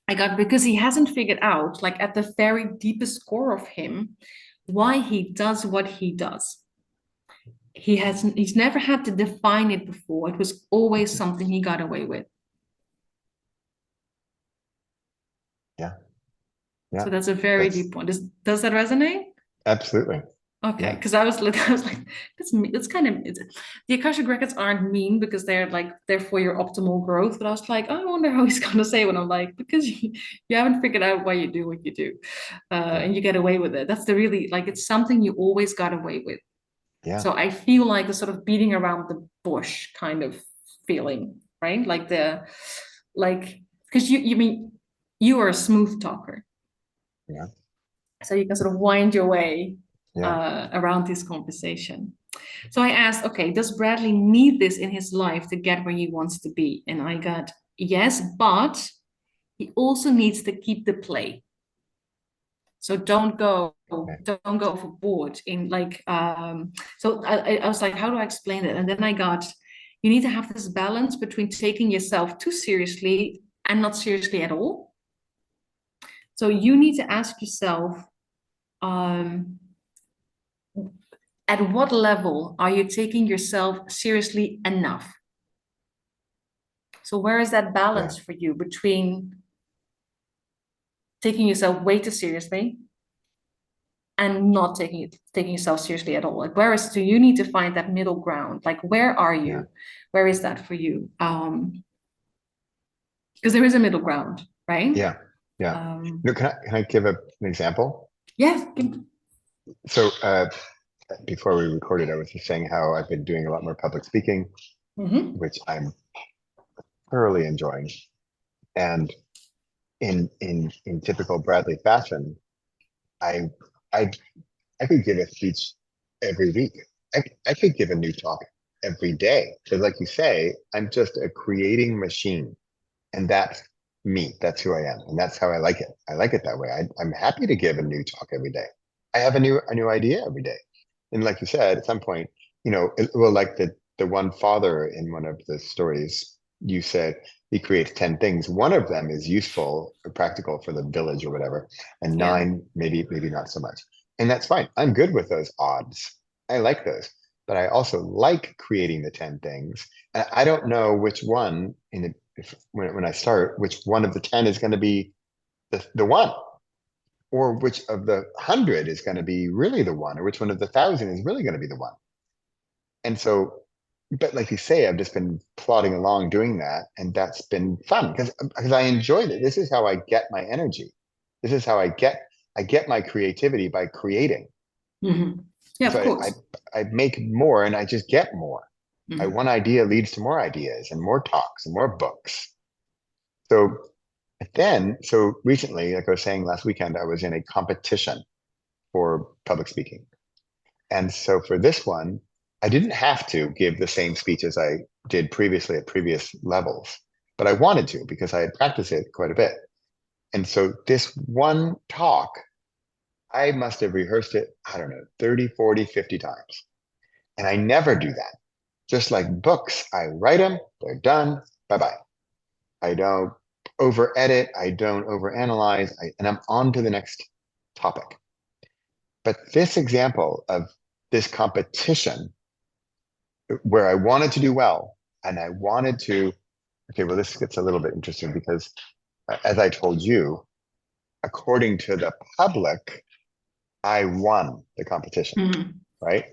Speaker 2: I got, because he hasn't figured out, like at the very deepest core of him, why he does what he does. He's never had to define it before. It was always something he got away with.
Speaker 1: Yeah. Yeah.
Speaker 2: So that's a very deep one. Does that resonate?
Speaker 1: Absolutely.
Speaker 2: Okay,
Speaker 1: Yeah,
Speaker 2: because I was like, that's kind of the Akashic records aren't mean because they're like they're for your optimal growth. But I was like, I wonder how he's gonna say when I'm like, because you haven't figured out why you do what you do,
Speaker 1: yeah,
Speaker 2: and you get away with it. That's the really like it's something you always got away with.
Speaker 1: yeah,
Speaker 2: So I feel like the sort of beating around the bush kind of feeling, right? Like because you mean you are a smooth talker,
Speaker 1: yeah,
Speaker 2: so you can sort of wind your way
Speaker 1: yeah,
Speaker 2: around this conversation. So I asked, okay, does Bradley need this in his life to get where he wants to be? And I got yes, but he also needs to keep the play. So
Speaker 1: okay,
Speaker 2: don't go overboard in like so I was like, how do I explain it? And then I got you need to have this balance between taking yourself too seriously and not seriously at all. So you need to ask yourself, um, at what level are you taking yourself seriously enough? So where is that
Speaker 1: yeah,
Speaker 2: balance for you between taking yourself way too seriously and not taking yourself seriously at all? Like where is do you need to find that middle ground? Like where are
Speaker 1: yeah,
Speaker 2: you? Where is that for you? Because there is a middle ground, right?
Speaker 1: yeah, yeah.
Speaker 2: Um,
Speaker 1: No, can I give an example?
Speaker 2: yeah.
Speaker 1: So before we recorded, I was just saying how I've been doing a lot more public speaking,
Speaker 2: Mhm.
Speaker 1: which I'm thoroughly enjoying. And in typical Bradley fashion, I I I could give a speech every week. I could give a new talk every day. Because like you say, I'm just a creating machine. And that's me. That's who I am. And that's how I like it. I like it that way. I'm happy to give a new talk every day. I have a new idea every day. And like you said, at some point, well, like the one father in one of the stories, you said he creates 10 things. One of them is useful or practical for the village or whatever, and
Speaker 2: Yeah.
Speaker 1: nine maybe not so much. And that's fine. I'm good with those odds. I like those. But I also like creating the 10 things. And I don't know which one in the when I start, which one of the 10 is going to be the one, or which of the 100 is going to be really the one, or which one of the 1,000 is really going to be the one. And so, but like you say, I've just been plodding along doing that, and that's been fun because I enjoyed it. This is how I get my energy. This is how I get my creativity by creating.
Speaker 2: Mhm. Yeah, of
Speaker 1: So
Speaker 2: course.
Speaker 1: I make more, and I just get more.
Speaker 2: Mhm.
Speaker 1: One idea leads to more ideas and more talks and more books. So so recently, like I was saying last weekend, I was in a competition for public speaking. And so for this one, I didn't have to give the same speech as I did previously at previous levels, but I wanted to because I had practiced it quite a bit. And so this one talk, I must have rehearsed it, I don't know, 30, 40, 50 times. And I never do that. Just like books, I write them, they're done, bye bye. I don't over edit, I don't over analyze, and I'm on to the next topic. But this example of this competition where I wanted to do well and I wanted to, okay, well, this gets a little bit interesting because as I told you, according to the public, I won the competition,
Speaker 2: Mhm.
Speaker 1: right?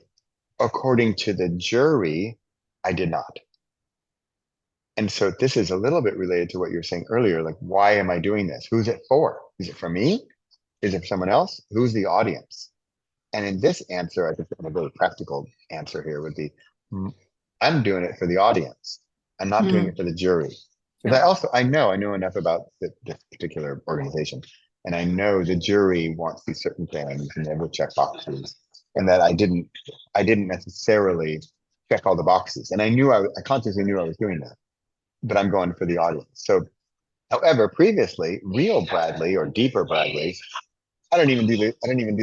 Speaker 1: According to the jury, I did not. And so this is a little bit related to what you were saying earlier. Like, why am I doing this? Who's it for? Is it for me? Is it for someone else? Who's the audience? And in this answer, I think a really practical answer here would be, I'm doing it for the audience. I'm not doing it
Speaker 2: Mhm.
Speaker 1: for the jury. Because
Speaker 2: Yeah.
Speaker 1: I know enough about this particular organization. And I know the jury wants these certain things and they will check boxes. And that I didn't necessarily check all the boxes. And I consciously knew I was doing that, but I'm going for the audience. So, however, previously, real Bradley or deeper Bradley, I don't even do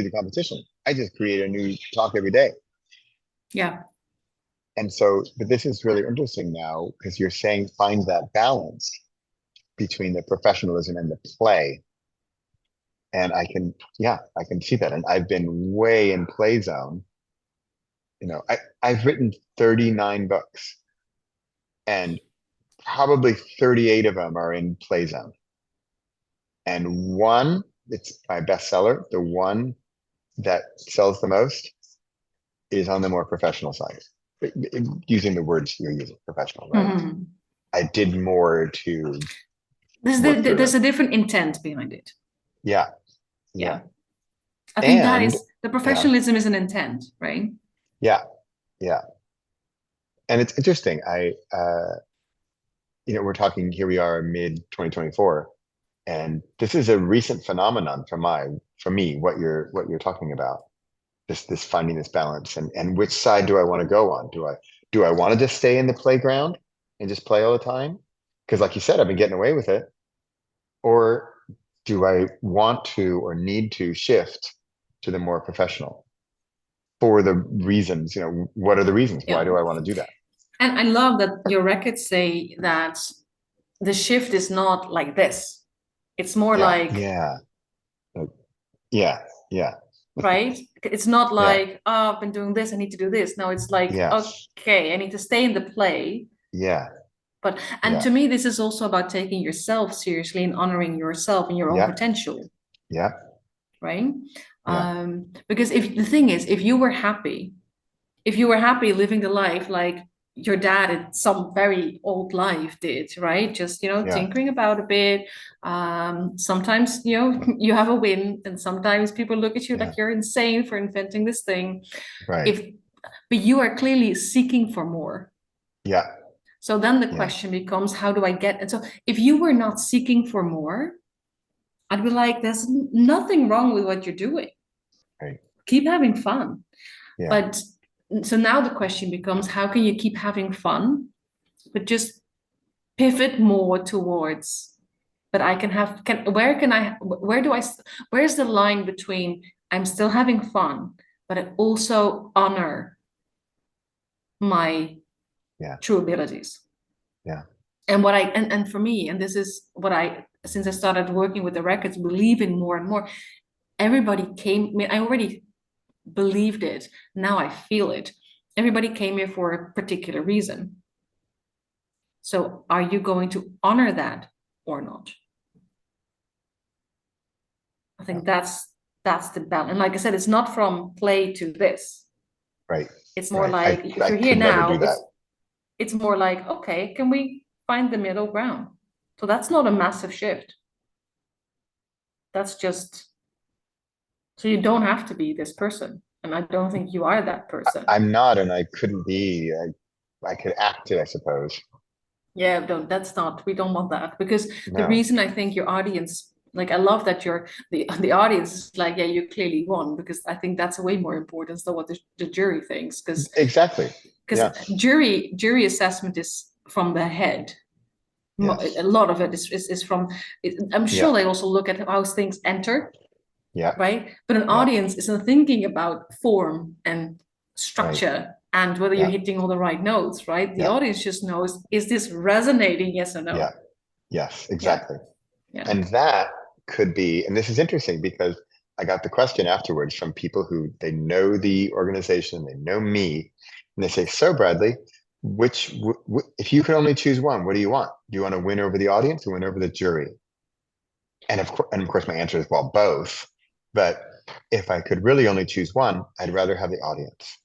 Speaker 1: the competition. I just create a new talk every day.
Speaker 2: Yeah.
Speaker 1: And so, but this is really interesting now because you're saying find that balance between the professionalism and the play. And I can see that. And I've been way in play zone. I've written 39 books and probably 38 of them are in play zone. And one, it's my bestseller, the one that sells the most, is on the more professional side. Using the words you're using, professional, right?
Speaker 2: Mhm.
Speaker 1: I did more to work through
Speaker 2: There's
Speaker 1: it.
Speaker 2: a different intent behind it.
Speaker 1: Yeah,
Speaker 2: Yeah.
Speaker 1: yeah.
Speaker 2: I think that
Speaker 1: And
Speaker 2: is the
Speaker 1: yeah,
Speaker 2: professionalism is an intent, right?
Speaker 1: yeah, yeah. And it's interesting. We're talking, here we are mid 2024, and this is a recent phenomenon for me, what you're talking about. This finding this balance, and which side do I want to go on? Do I want to just stay in the playground and just play all the time? Because like you said, I've been getting away with it. Or do I want to or need to shift to the more professional for the reasons, what are the reasons? Why
Speaker 2: Yeah.
Speaker 1: do I want to do that?
Speaker 2: And I love that your records say that the shift is not like this. It's more
Speaker 1: Yeah,
Speaker 2: like,
Speaker 1: yeah, like, yeah, yeah,
Speaker 2: right? It's not
Speaker 1: yeah,
Speaker 2: like, oh, I've been doing this, I need to do this. No, it's like,
Speaker 1: yes,
Speaker 2: okay, I need to stay in the play.
Speaker 1: yeah,
Speaker 2: But, and
Speaker 1: yeah,
Speaker 2: to me, this is also about taking yourself seriously and honoring yourself and your own
Speaker 1: yeah,
Speaker 2: potential,
Speaker 1: yeah,
Speaker 2: right?
Speaker 1: yeah,
Speaker 2: Because if the thing is, if you were happy living the life like your dad in some very old life did, right? Just,
Speaker 1: yeah,
Speaker 2: tinkering about a bit. Sometimes, you have a win, and sometimes people look at you
Speaker 1: yeah,
Speaker 2: like you're insane for inventing this thing.
Speaker 1: right,
Speaker 2: If, but you are clearly seeking for more.
Speaker 1: yeah,
Speaker 2: So then the
Speaker 1: yeah,
Speaker 2: question becomes, how do I get? And so if you were not seeking for more, I'd be like, there's nothing wrong with what you're doing.
Speaker 1: right,
Speaker 2: Keep having fun.
Speaker 1: yeah,
Speaker 2: But so now the question becomes, how can you keep having fun, but just pivot more towards, but I can have, where do I, where's the line between I'm still having fun, but I also honor my
Speaker 1: yeah,
Speaker 2: true abilities?
Speaker 1: yeah,
Speaker 2: And and for me, and this is what since I started working with the records, believing more and more, everybody came, I mean, I already believed it. Now I feel it. Everybody came here for a particular reason. So are you going to honor that or not? I
Speaker 1: yeah,
Speaker 2: think that's the balance. And like I said, it's not from play to this.
Speaker 1: right,
Speaker 2: It's more
Speaker 1: right. I
Speaker 2: like if
Speaker 1: I
Speaker 2: you're here
Speaker 1: could never do
Speaker 2: now,
Speaker 1: that.
Speaker 2: it's more like, okay, can we find the middle ground? So that's not a massive shift. That's just so you don't have to be this person. And I don't think you are that person.
Speaker 1: I'm not, and I couldn't be. I could act it, I suppose.
Speaker 2: Yeah, don't, that's not, we don't want that, because the
Speaker 1: No,
Speaker 2: reason I think your audience, like, I love that the audience is like, yeah, you clearly won, because I think that's way more important than what the jury thinks,
Speaker 1: exactly.
Speaker 2: because
Speaker 1: Yes,
Speaker 2: jury assessment is from the head. A
Speaker 1: yes,
Speaker 2: lot of it is from, I'm sure
Speaker 1: yeah,
Speaker 2: they also look at how things enter,
Speaker 1: yeah,
Speaker 2: right? But an
Speaker 1: yeah,
Speaker 2: audience isn't thinking about form and
Speaker 1: right,
Speaker 2: structure and whether you're
Speaker 1: yeah,
Speaker 2: hitting all the right notes, right? The
Speaker 1: yeah,
Speaker 2: audience just knows, is this resonating? Yes or
Speaker 1: yeah,
Speaker 2: no?
Speaker 1: yes,
Speaker 2: Yeah,
Speaker 1: exactly.
Speaker 2: yeah.
Speaker 1: And that could be, and this is interesting because I got the question afterwards from people who they know the organization, they know me, and they say, "So, Bradley, if you could only choose one, what do you want? Do you want to win over the audience or win over the jury?" And of course, my answer is, well, both. But if I could really only choose one, I'd rather have the audience.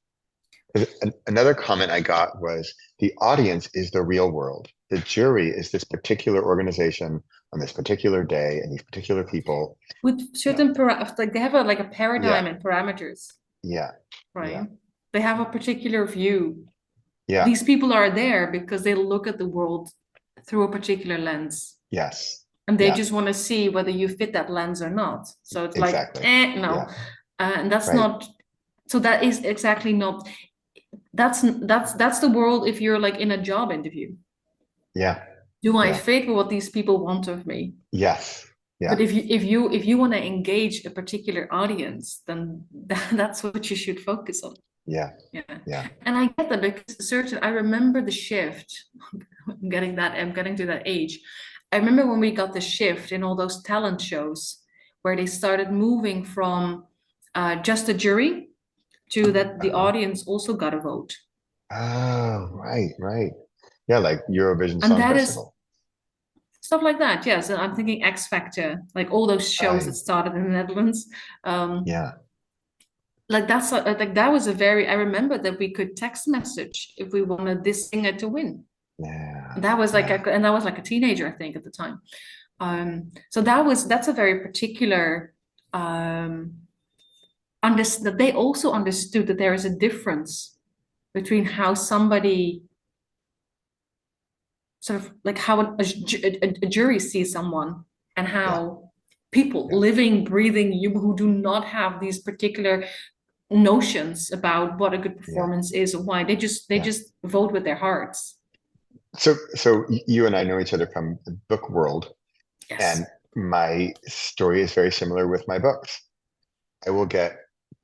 Speaker 1: Another comment I got was the audience is the real world. The jury is this particular organization on this particular day and these particular people.
Speaker 2: With
Speaker 1: You know,
Speaker 2: certain like they have like a
Speaker 1: yeah,
Speaker 2: paradigm and parameters,
Speaker 1: yeah, yeah,
Speaker 2: right? They have a particular view.
Speaker 1: yeah,
Speaker 2: These people are there because they look at the world through a particular lens,
Speaker 1: yes,
Speaker 2: and they
Speaker 1: yeah,
Speaker 2: just want to see whether you fit that lens or not. So it's like,
Speaker 1: exactly.
Speaker 2: no,
Speaker 1: Yeah,
Speaker 2: and that's
Speaker 1: right.
Speaker 2: not. So that is exactly not. That's the world. If you're like in a job interview,
Speaker 1: Yeah,
Speaker 2: do I
Speaker 1: yeah,
Speaker 2: fit with what these people want of me?
Speaker 1: yes,
Speaker 2: But
Speaker 1: yeah,
Speaker 2: if you want to engage a particular audience, then that's what you should focus on.
Speaker 1: yeah,
Speaker 2: Yeah.
Speaker 1: yeah.
Speaker 2: And I get that because I remember the shift. I'm getting to that age. I remember when we got the shift in all those talent shows where they started moving from just a jury to that the
Speaker 1: Uh-huh.
Speaker 2: audience also got a vote.
Speaker 1: Oh, right, right. Yeah, like Eurovision
Speaker 2: And
Speaker 1: Song
Speaker 2: that is
Speaker 1: Festival.
Speaker 2: stuff like that. Yes. And I'm thinking X Factor, like all those shows that
Speaker 1: Right.
Speaker 2: started in the Netherlands. Um,
Speaker 1: Yeah,
Speaker 2: like that's like that was a very, I remember that we could text message if we wanted this singer to win.
Speaker 1: Yeah.
Speaker 2: That was like
Speaker 1: Yeah.
Speaker 2: and that was like a teenager, I think, at the time. So that's a very particular that they also understood that there is a difference between how somebody sort of like how a jury sees someone and
Speaker 1: Yeah.
Speaker 2: how people
Speaker 1: Yeah.
Speaker 2: living, breathing, you who do not have these particular notions about what a good
Speaker 1: Yeah.
Speaker 2: performance is or why they
Speaker 1: Yeah.
Speaker 2: just vote with their hearts.
Speaker 1: So you and I know each other from the book world,
Speaker 2: Yes.
Speaker 1: and my story is very similar with my books. I will get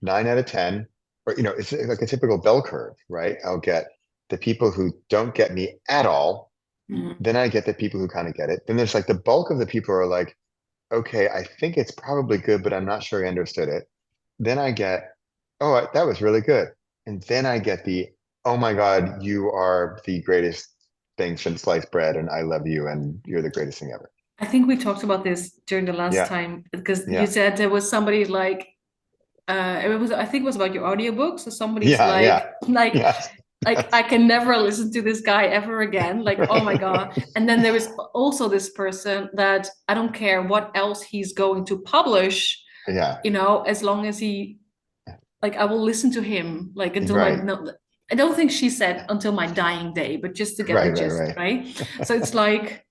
Speaker 1: 9 out of 10, or it's like a typical bell curve, right? I'll get the people who don't get me at all.
Speaker 2: Mm.
Speaker 1: Then I get the people who kind of get it. Then there's like the bulk of the people are like, okay, I think it's probably good, but I'm not sure I understood it. Then I get, oh, that was really good. And then I get the, oh my God, you are the greatest thing since sliced bread, and I love you, and you're the greatest thing ever.
Speaker 2: I think we talked about this during the last
Speaker 1: Yeah,
Speaker 2: time because you
Speaker 1: yeah,
Speaker 2: said there was somebody like it was, I think it was about your audiobooks. So somebody's
Speaker 1: yeah, yeah, yeah,
Speaker 2: like I can never listen to this guy ever again. Like, oh my God. And then there is also this person that I don't care what else he's going to publish,
Speaker 1: yeah,
Speaker 2: as long as he, like, I will listen to him like until my,
Speaker 1: right,
Speaker 2: no, I don't think she said until my dying day, but just to get the
Speaker 1: right, right,
Speaker 2: gist,
Speaker 1: right.
Speaker 2: right? So it's like,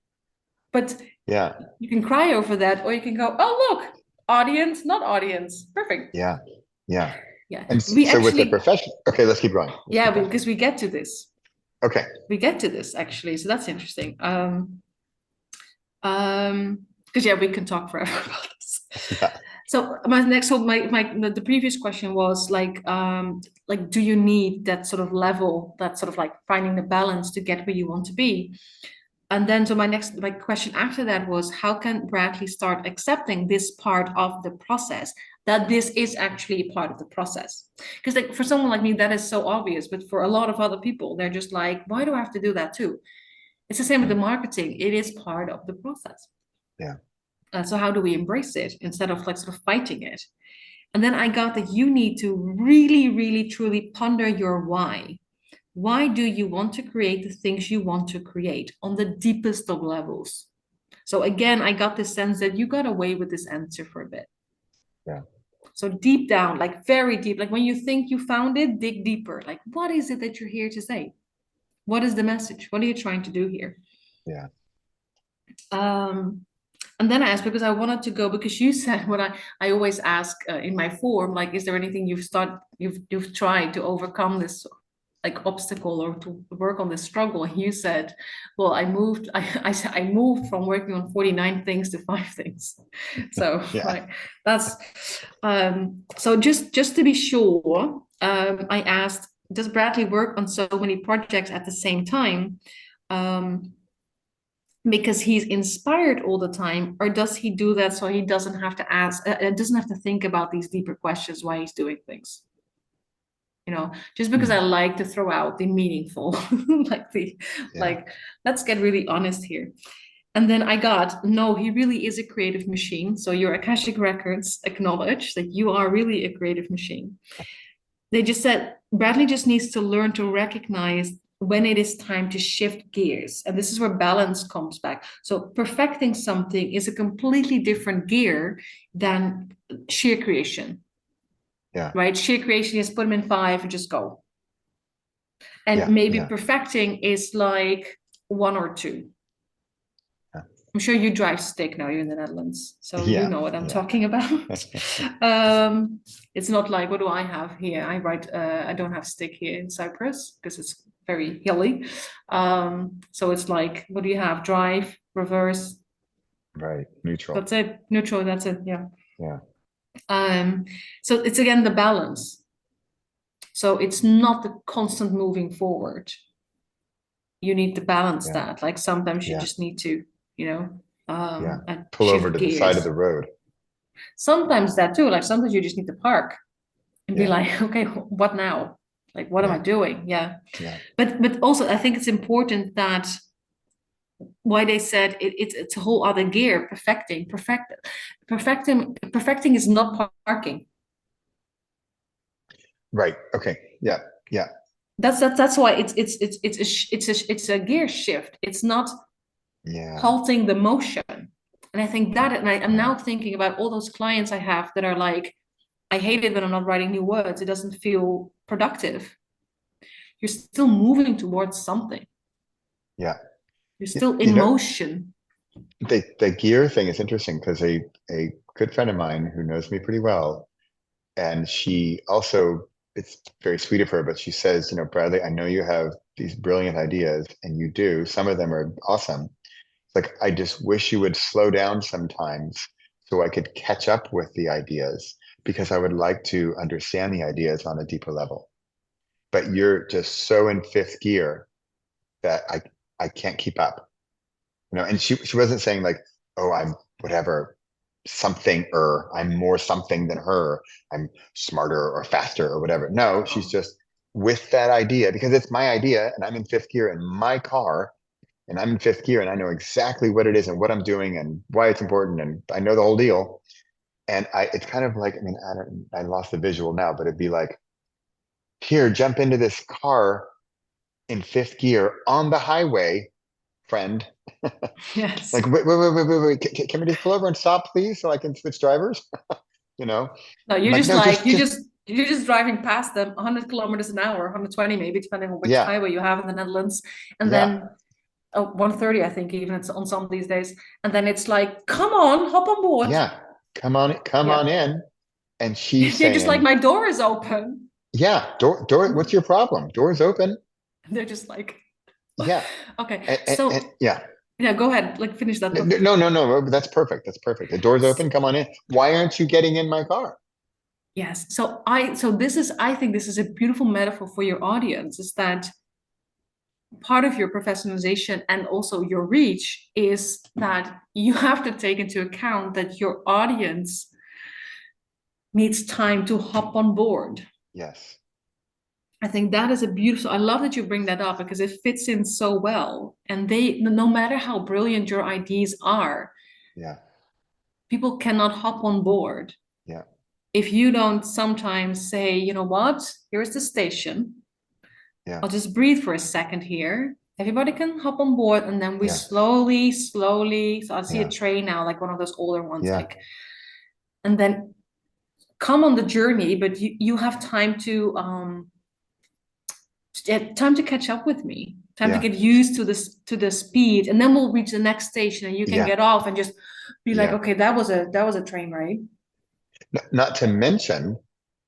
Speaker 2: but
Speaker 1: Yeah,
Speaker 2: you can cry over that, or you can go, oh, look, audience, not audience. Perfect.
Speaker 1: yeah, yeah.
Speaker 2: Yeah.
Speaker 1: And
Speaker 2: We
Speaker 1: so with the
Speaker 2: actually,
Speaker 1: profession, okay, let's keep going. Let's
Speaker 2: yeah,
Speaker 1: keep going.
Speaker 2: because we get to this.
Speaker 1: Okay.
Speaker 2: We get to this actually. So that's interesting. Because yeah, we can talk forever about this.
Speaker 1: Yeah.
Speaker 2: So the previous question was like do you need that sort of level, that sort of like finding the balance to get where you want to be? And then so my question after that was, how can Bradley start accepting this part of the process, that this is actually part of the process? Because like for someone like me, that is so obvious, but for a lot of other people, they're just like, why do I have to do that too? It's the same with the
Speaker 1: Mm,
Speaker 2: marketing. It is part of the process.
Speaker 1: yeah.
Speaker 2: So how do we embrace it instead of like sort of fighting it? And then I got that you need to really, really, truly ponder your why. Why do you want to create the things you want to create on the deepest of levels? So again, I got the sense that you got away with this answer for a bit.
Speaker 1: Yeah.
Speaker 2: So deep down, like very deep, like when you think you found it, dig deeper. Like, what is it that you're here to say? What is the message? What are you trying to do here?
Speaker 1: Yeah.
Speaker 2: Um, and then I asked because I wanted to go because you said what I always ask in my form, like, is there anything you've tried to overcome this like obstacle or to work on this struggle? And you said, well, I moved from working on 49 things to 5 things. So
Speaker 1: Yeah.
Speaker 2: like that's so just to be sure, I asked, does Bradley work on so many projects at the same time? Because he's inspired all the time, or does he do that so he doesn't have to ask, doesn't have to think about these deeper questions why he's doing things? Just because I
Speaker 1: Mm,
Speaker 2: like to throw out the meaningful, like
Speaker 1: yeah.
Speaker 2: like, let's get really honest here. And then I got, no, he really is a creative machine. So your Akashic records acknowledge that you are really a creative machine. They just said Bradley just needs to learn to recognize when it is time to shift gears. And this is where balance comes back. So perfecting something is a completely different gear than sheer creation,
Speaker 1: Yeah.
Speaker 2: right? Sheer creation is put them in 5 and just go. And
Speaker 1: Yeah.
Speaker 2: maybe
Speaker 1: Yeah.
Speaker 2: perfecting is like 1 or 2.
Speaker 1: Yeah.
Speaker 2: I'm sure you drive stick now, you're in the Netherlands, so you
Speaker 1: Yeah.
Speaker 2: know what I'm
Speaker 1: Yeah.
Speaker 2: talking about. It's not like, what do I have here? I don't have stick here in Cyprus because it's very hilly. So it's like, what do you have? Drive, reverse,
Speaker 1: Right. Neutral.
Speaker 2: that's it. Neutral, that's it. Yeah.
Speaker 1: Yeah.
Speaker 2: Um, so it's again the balance. So it's not the constant moving forward. You need to balance
Speaker 1: Yeah.
Speaker 2: that. Like sometimes you
Speaker 1: Yeah.
Speaker 2: just need to,
Speaker 1: Yeah. Pull over
Speaker 2: shift
Speaker 1: to the side of
Speaker 2: gears.
Speaker 1: the road.
Speaker 2: Sometimes that too, like sometimes you just need to park and be
Speaker 1: Yeah.
Speaker 2: like, okay, what now? Like, what am I
Speaker 1: Yeah.
Speaker 2: doing? Yeah.
Speaker 1: Yeah.
Speaker 2: But also I think it's important that why they said it's a whole other gear, perfecting is not parking.
Speaker 1: Right. Okay. Yeah. Yeah.
Speaker 2: That's why it's a gear shift. It's not
Speaker 1: Yeah.
Speaker 2: halting the motion. And I think that, and I'm
Speaker 1: Yeah.
Speaker 2: now thinking about all those clients I have that are like, I hate it when I'm not writing new words. It doesn't feel productive. You're still moving towards something.
Speaker 1: Yeah.
Speaker 2: You're still
Speaker 1: You
Speaker 2: in
Speaker 1: know,
Speaker 2: motion.
Speaker 1: the gear thing is interesting because a good friend of mine who knows me pretty well, and she also, it's very sweet of her, but she says, you know, Bradley, I know you have these brilliant ideas, and you do. Some of them are awesome. It's like, I just wish you would slow down sometimes so I could catch up with the ideas because I would like to understand the ideas on a deeper level. But you're just so in fifth gear that I can't keep up. You know, and she wasn't saying like, oh, I'm whatever, something or I'm more something than her. I'm smarter or faster or whatever. No, she's just with that idea because it's my idea and I'm in fifth gear in my car and I'm in fifth gear and I know exactly what it is and what I'm doing and why it's important and I know the whole deal. And it's kind of like, I mean, I lost the visual now, but it'd be like, here, jump into this car in fifth gear on the highway, friend.
Speaker 2: Yes.
Speaker 1: Like, wait. Can we just pull over and stop, please, so I can switch drivers? You know,
Speaker 2: No,
Speaker 1: I'm
Speaker 2: you're
Speaker 1: like,
Speaker 2: just
Speaker 1: no,
Speaker 2: like, you're just driving past them 100 kilometers an hour, 120 maybe, depending on which
Speaker 1: yeah,
Speaker 2: highway you have in the Netherlands. And
Speaker 1: yeah,
Speaker 2: then 130, I think, even it's on some these days. And then it's like, come on, hop on board.
Speaker 1: yeah. Come on
Speaker 2: Yeah.
Speaker 1: in. And she's
Speaker 2: They're just like,
Speaker 1: saying,
Speaker 2: my door is open.
Speaker 1: yeah, door, what's your problem? Door's open.
Speaker 2: They're just like,
Speaker 1: Yeah.
Speaker 2: okay.
Speaker 1: And
Speaker 2: So
Speaker 1: yeah.
Speaker 2: yeah, go ahead, like finish that thought.
Speaker 1: No. That's perfect. That's perfect. The door's open. Come on in. Why aren't you getting in my car?
Speaker 2: Yes. I think this is a beautiful metaphor for your audience, is that part of your professionalization and also your reach is that you have to take into account that your audience needs time to hop on board.
Speaker 1: Yes.
Speaker 2: I think that is a beautiful, I love that you bring that up because it fits in so well. And they, no matter how brilliant your ideas are,
Speaker 1: Yeah.
Speaker 2: people cannot hop on board
Speaker 1: Yeah.
Speaker 2: if you don't sometimes say, you know what, here's the station.
Speaker 1: Yeah.
Speaker 2: I'll just breathe for a second here. Everybody can hop on board, and then we
Speaker 1: Yes.
Speaker 2: slowly, slowly. So I see a
Speaker 1: Yeah.
Speaker 2: train now, like one of those older ones,
Speaker 1: Yeah.
Speaker 2: like, and then come on the journey. But you have time to time to catch up with me, time to
Speaker 1: Yeah.
Speaker 2: get used to the speed, and then we'll reach the next station, and you can
Speaker 1: Yeah.
Speaker 2: get off and just be like,
Speaker 1: Yeah.
Speaker 2: okay, that was a train ride.
Speaker 1: Not to mention,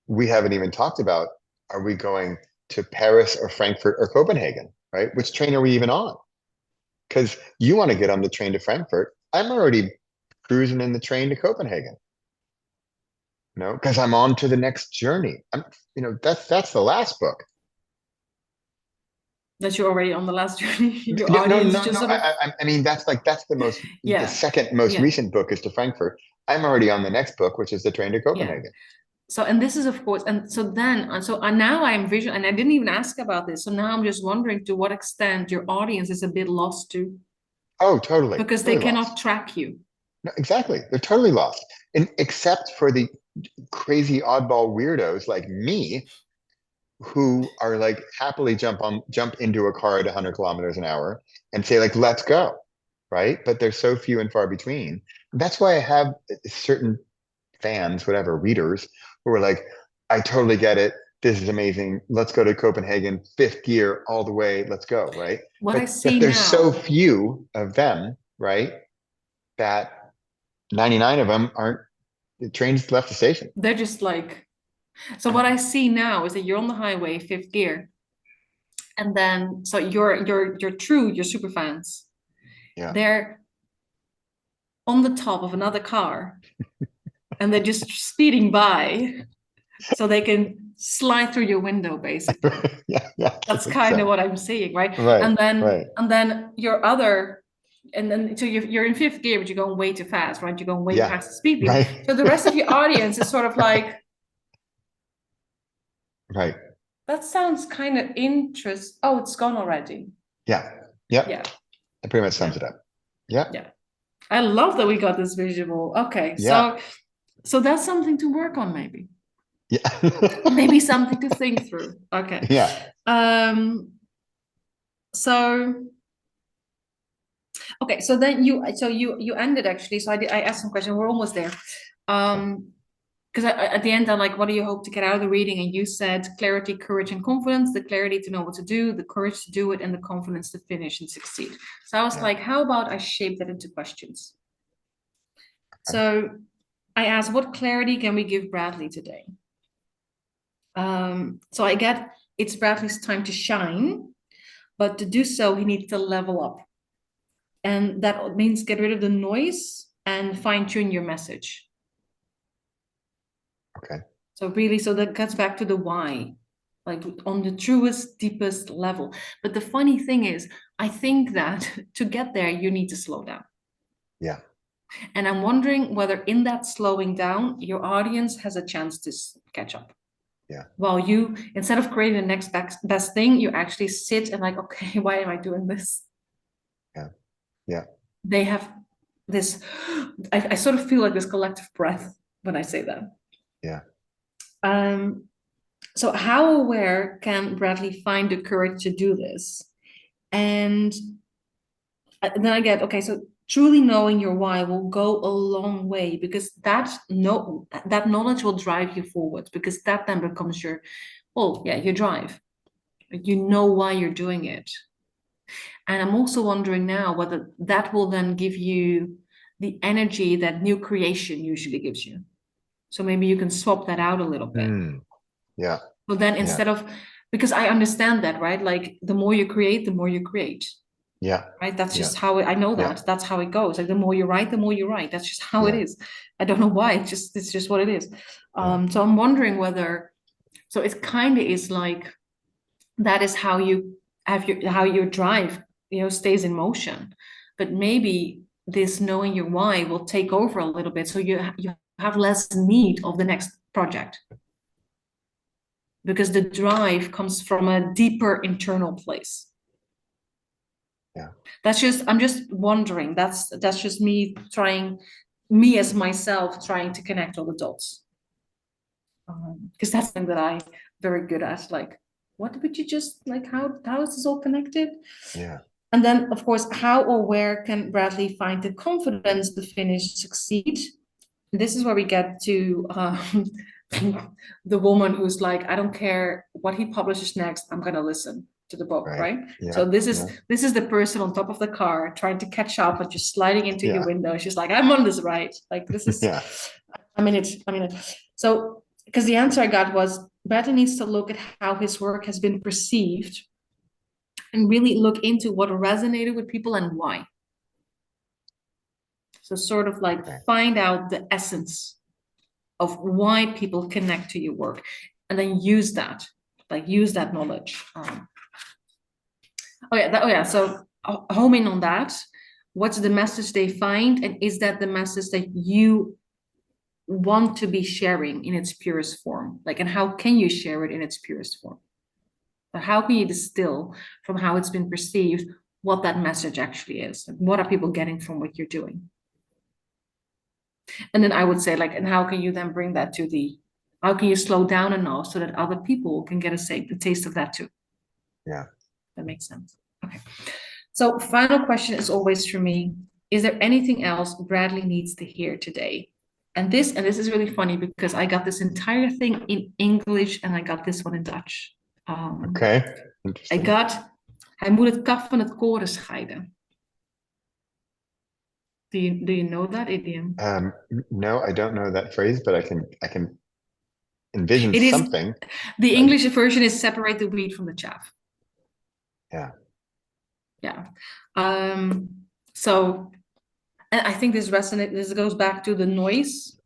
Speaker 1: we haven't even talked about, are we going to Paris or Frankfurt or Copenhagen, right? Which train are we even on? Because you want to get on the train to Frankfurt. I'm already cruising in the train to Copenhagen, you know, because I'm on to the next journey. That's the last book.
Speaker 2: That you're already on the last journey. Your audience
Speaker 1: No.
Speaker 2: just sort of,
Speaker 1: I mean, that's the
Speaker 2: yeah,
Speaker 1: second most
Speaker 2: yeah,
Speaker 1: recent book is to Frankfurt. I'm already on the next book, which is the train to
Speaker 2: yeah.
Speaker 1: Copenhagen.
Speaker 2: So, and this is of course, and so then, and so now I'm visual, and I didn't even ask about this. So now I'm just wondering to what extent your audience is a bit lost too,
Speaker 1: Oh, totally,
Speaker 2: because they
Speaker 1: totally
Speaker 2: cannot
Speaker 1: lost.
Speaker 2: track you.
Speaker 1: No, exactly. They're totally lost. And except for the crazy oddball weirdos like me who are like happily jump into a car at 100 kilometers an hour and say like, let's go. Right. But they're so few and far between. That's why I have certain fans, whatever, readers who are like, I totally get it. This is amazing. Let's go to Copenhagen, fifth gear all the way. Let's go. Right.
Speaker 2: What I
Speaker 1: But
Speaker 2: see
Speaker 1: there's so
Speaker 2: now,
Speaker 1: few of them, right? That 99 of them aren't, the train's left the station.
Speaker 2: they're just like, so what I see now is that you're on the highway, fifth gear, and then so your super fans,
Speaker 1: Yeah.
Speaker 2: they're on the top of another car, and they're just speeding by, so they can slide through your window, basically.
Speaker 1: Yeah, I
Speaker 2: That's
Speaker 1: think
Speaker 2: kind of
Speaker 1: so.
Speaker 2: what I'm seeing, right?
Speaker 1: Right,
Speaker 2: And then
Speaker 1: right.
Speaker 2: and then your other, and then so you're in fifth gear, but you're going way too fast, right? You're going way
Speaker 1: Yeah,
Speaker 2: past the speed limit.
Speaker 1: right,
Speaker 2: So the rest of your audience is sort of like,
Speaker 1: right.
Speaker 2: that sounds kind of interest. Oh, it's gone already.
Speaker 1: Yeah, yep.
Speaker 2: Yeah,
Speaker 1: That pretty much sums
Speaker 2: yeah,
Speaker 1: it up. Yeah,
Speaker 2: yeah. I love that we got this visual. Okay,
Speaker 1: yeah,
Speaker 2: so that's something to work on, maybe.
Speaker 1: Yeah.
Speaker 2: Maybe something to think through. Okay.
Speaker 1: Yeah.
Speaker 2: So okay, so then you ended actually. So I asked some questions. We're almost there.
Speaker 1: Okay.
Speaker 2: Because at the end I'm like, what do you hope to get out of the reading? And you said clarity, courage, and confidence. The clarity to know what to do, the courage to do it, and the confidence to finish and succeed. So I was
Speaker 1: Yeah.
Speaker 2: like, how about I shape that into questions?
Speaker 1: Okay.
Speaker 2: So I asked, what clarity can we give Bradley today? So I get it's Bradley's time to shine, but to do so, he needs to level up. And that means get rid of the noise and fine tune your message.
Speaker 1: Okay.
Speaker 2: So really, so that gets back to the why, like on the truest, deepest level. But the funny thing is, I think that to get there, you need to slow down.
Speaker 1: Yeah.
Speaker 2: And I'm wondering whether in that slowing down, your audience has a chance to catch up.
Speaker 1: Yeah.
Speaker 2: While you, instead of creating the next best thing, you actually sit and like, okay, why am I doing this?
Speaker 1: Yeah. Yeah.
Speaker 2: They have this, I sort of feel like this collective breath when I say that.
Speaker 1: Yeah.
Speaker 2: Um, so how aware can Bradley find the courage to do this? And then I get, okay, so truly knowing your why will go a long way because that knowledge will drive you forward because that then becomes your, well, yeah, your drive. You know why you're doing it. And I'm also wondering now whether that will then give you the energy that new creation usually gives you. So maybe you can swap that out a little bit.
Speaker 1: Yeah.
Speaker 2: But then
Speaker 1: Yeah.
Speaker 2: instead of, because I understand that, right? Like the more you create, the more you create,
Speaker 1: Yeah.
Speaker 2: right? That's
Speaker 1: Yeah.
Speaker 2: just how I know
Speaker 1: Yeah.
Speaker 2: that. That's how it goes. Like the more you write, the more you write. That's just how it
Speaker 1: Yeah.
Speaker 2: is. I don't know why. It's just what it is.
Speaker 1: Yeah.
Speaker 2: So I'm wondering whether, so it kind of is like that is how you have how your drive, stays in motion. But maybe this knowing your why will take over a little bit, so you have less need of the next project because the drive comes from a deeper internal place.
Speaker 1: Yeah.
Speaker 2: I'm just wondering. That's just me as myself trying to connect all the dots. Because that's something that I'm very good at. Like, what would you just like? How is this all connected?
Speaker 1: Yeah.
Speaker 2: And then, of course, how or where can Bradley find the confidence to finish succeed? This is where we get to the woman who's like, I don't care what he publishes next, I'm gonna listen to the book,
Speaker 1: Right.
Speaker 2: right?
Speaker 1: Yeah.
Speaker 2: So this is
Speaker 1: Yeah.
Speaker 2: this is the person on top of the car trying to catch up and just sliding into your
Speaker 1: Yeah.
Speaker 2: window. She's like, I'm on this right. Like this is,
Speaker 1: Yeah.
Speaker 2: I'm in it. I'm in it. So because the answer I got was Bradley needs to look at how his work has been perceived and really look into what resonated with people and why. So sort of like
Speaker 1: Okay.
Speaker 2: find out the essence of why people connect to your work and then use that knowledge. So home in on that. What's the message they find? And is that the message that you want to be sharing in its purest form? Like, and how can you share it in its purest form? But how can you distill from how it's been perceived what that message actually is? Like, what are people getting from what you're doing? And then I would say, like, and how can you then bring that to how can you slow down enough so that other people can get a taste of that too?
Speaker 1: Yeah.
Speaker 2: That makes sense. Okay. So final question is always for me, is there anything else Bradley needs to hear today? And this is really funny because I got this entire thing in English and I got this one in Dutch.
Speaker 1: Okay.
Speaker 2: I
Speaker 1: Interesting.
Speaker 2: got, hij moet het kaf van het koren scheiden. Do you know that idiom?
Speaker 1: No, I don't know that phrase, but I can envision
Speaker 2: It is,
Speaker 1: something.
Speaker 2: the
Speaker 1: But
Speaker 2: English version is separate the wheat from the chaff.
Speaker 1: yeah.
Speaker 2: Yeah. So, and I think this resonates, this goes back to the noise.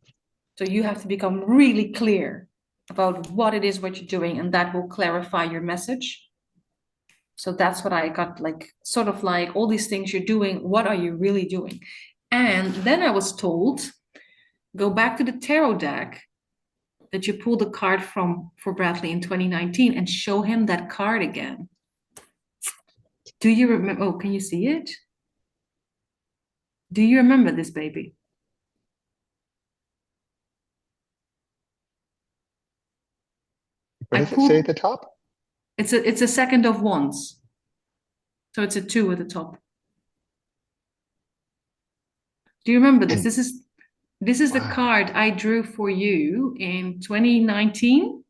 Speaker 2: So you have to become really clear about what it is, what you're doing, and that will clarify your message. So that's what I got, like, sort of like all these things you're doing, what are you really doing? And then I was told, go back to the tarot deck that you pulled a card from for Bradley in 2019 and show him that card again. Do you remember? Oh, can you see it? Do you remember this, baby?
Speaker 1: What
Speaker 2: I
Speaker 1: does it say at
Speaker 2: pulled,
Speaker 1: the top?
Speaker 2: it's a second of wands. So it's a 2 at the top. Do you remember this?
Speaker 1: And
Speaker 2: This is the
Speaker 1: wow,
Speaker 2: card I drew for you in 2019.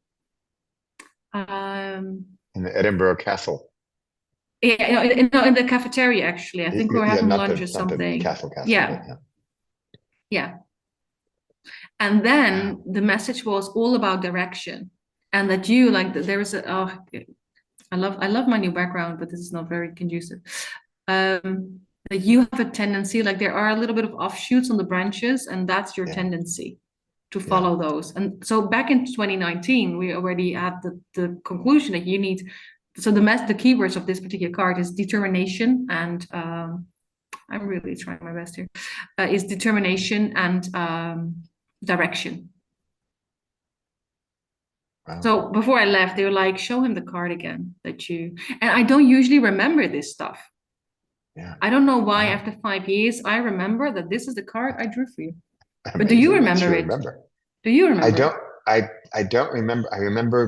Speaker 1: in the Edinburgh Castle.
Speaker 2: Yeah, in the cafeteria, actually. I think we were
Speaker 1: Yeah,
Speaker 2: having
Speaker 1: not
Speaker 2: lunch
Speaker 1: the
Speaker 2: or
Speaker 1: not the
Speaker 2: something.
Speaker 1: castle, but
Speaker 2: Yeah,
Speaker 1: yeah.
Speaker 2: yeah. And
Speaker 1: Wow.
Speaker 2: then the message was all about direction. And that you like there is a I love my new background, but this is not very conducive. That you have a tendency, like there are a little bit of offshoots on the branches, and that's your
Speaker 1: Yeah,
Speaker 2: tendency to
Speaker 1: yeah,
Speaker 2: follow those. And so back in 2019, we already had the conclusion that you need. So the keywords of this particular card is determination and I'm really trying my best here. Is determination and direction.
Speaker 1: wow,
Speaker 2: So before I left, they were like, show him the card again that you, and I don't usually remember this stuff.
Speaker 1: yeah,
Speaker 2: I don't know why
Speaker 1: wow.
Speaker 2: after 5 years, I remember that this is the card I drew for you. But do you
Speaker 1: Amazing that you
Speaker 2: remember it?
Speaker 1: remember.
Speaker 2: Do you
Speaker 1: I
Speaker 2: remember it?
Speaker 1: don't, I don't remember. I remember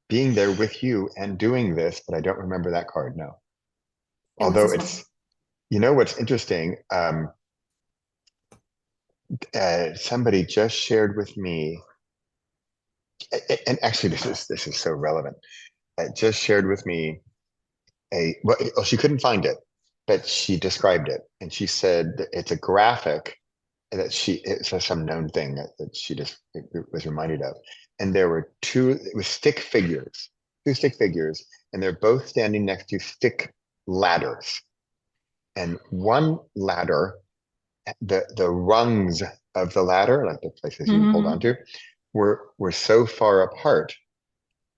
Speaker 1: being there with you and doing this, but I don't remember that card. No.
Speaker 2: It was
Speaker 1: Although
Speaker 2: this one.
Speaker 1: it's, what's interesting, somebody just shared with me, and actually this is so relevant. Just shared with me well, she couldn't find it, but she described it, and she said that it's a graphic that it's some known thing that she just was reminded of, and there were it was two stick figures, and they're both standing next to stick ladders, and one ladder, the rungs of the ladder, like the places you hold on
Speaker 2: Mhm.
Speaker 1: to, were so far apart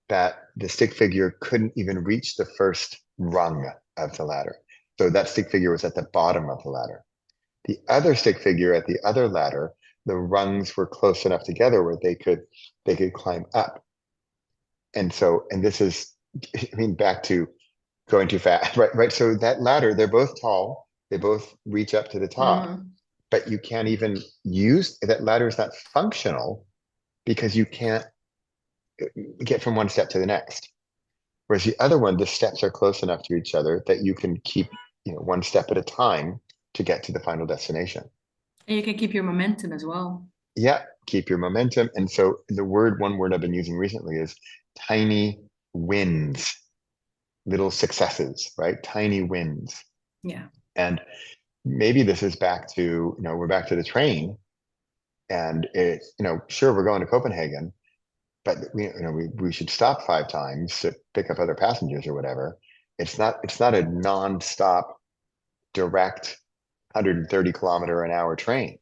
Speaker 1: that the stick figure couldn't even reach the first rung of the ladder. So that stick figure was at the bottom of the ladder. The other stick figure at the other ladder, the rungs were close enough together where they could climb up. And this is, I mean, back to going too fast, right? Right. So that ladder, they're both tall, they both reach up to the top,
Speaker 2: Mhm.
Speaker 1: but you can't even use that ladder is not functional because you can't get from one step to the next. Whereas the other one, the steps are close enough to each other that you can keep, one step at a time to get to the final destination.
Speaker 2: And you can keep your momentum as well.
Speaker 1: Yeah, keep your momentum. And so one word I've been using recently is tiny wins, little successes, right? Tiny wins.
Speaker 2: Yeah.
Speaker 1: And maybe this is back to, we're back to the train, and sure, we're going to Copenhagen, but we should stop 5 times to pick up other passengers or whatever. It's not a non-stop direct 130-kilometer-an-hour train.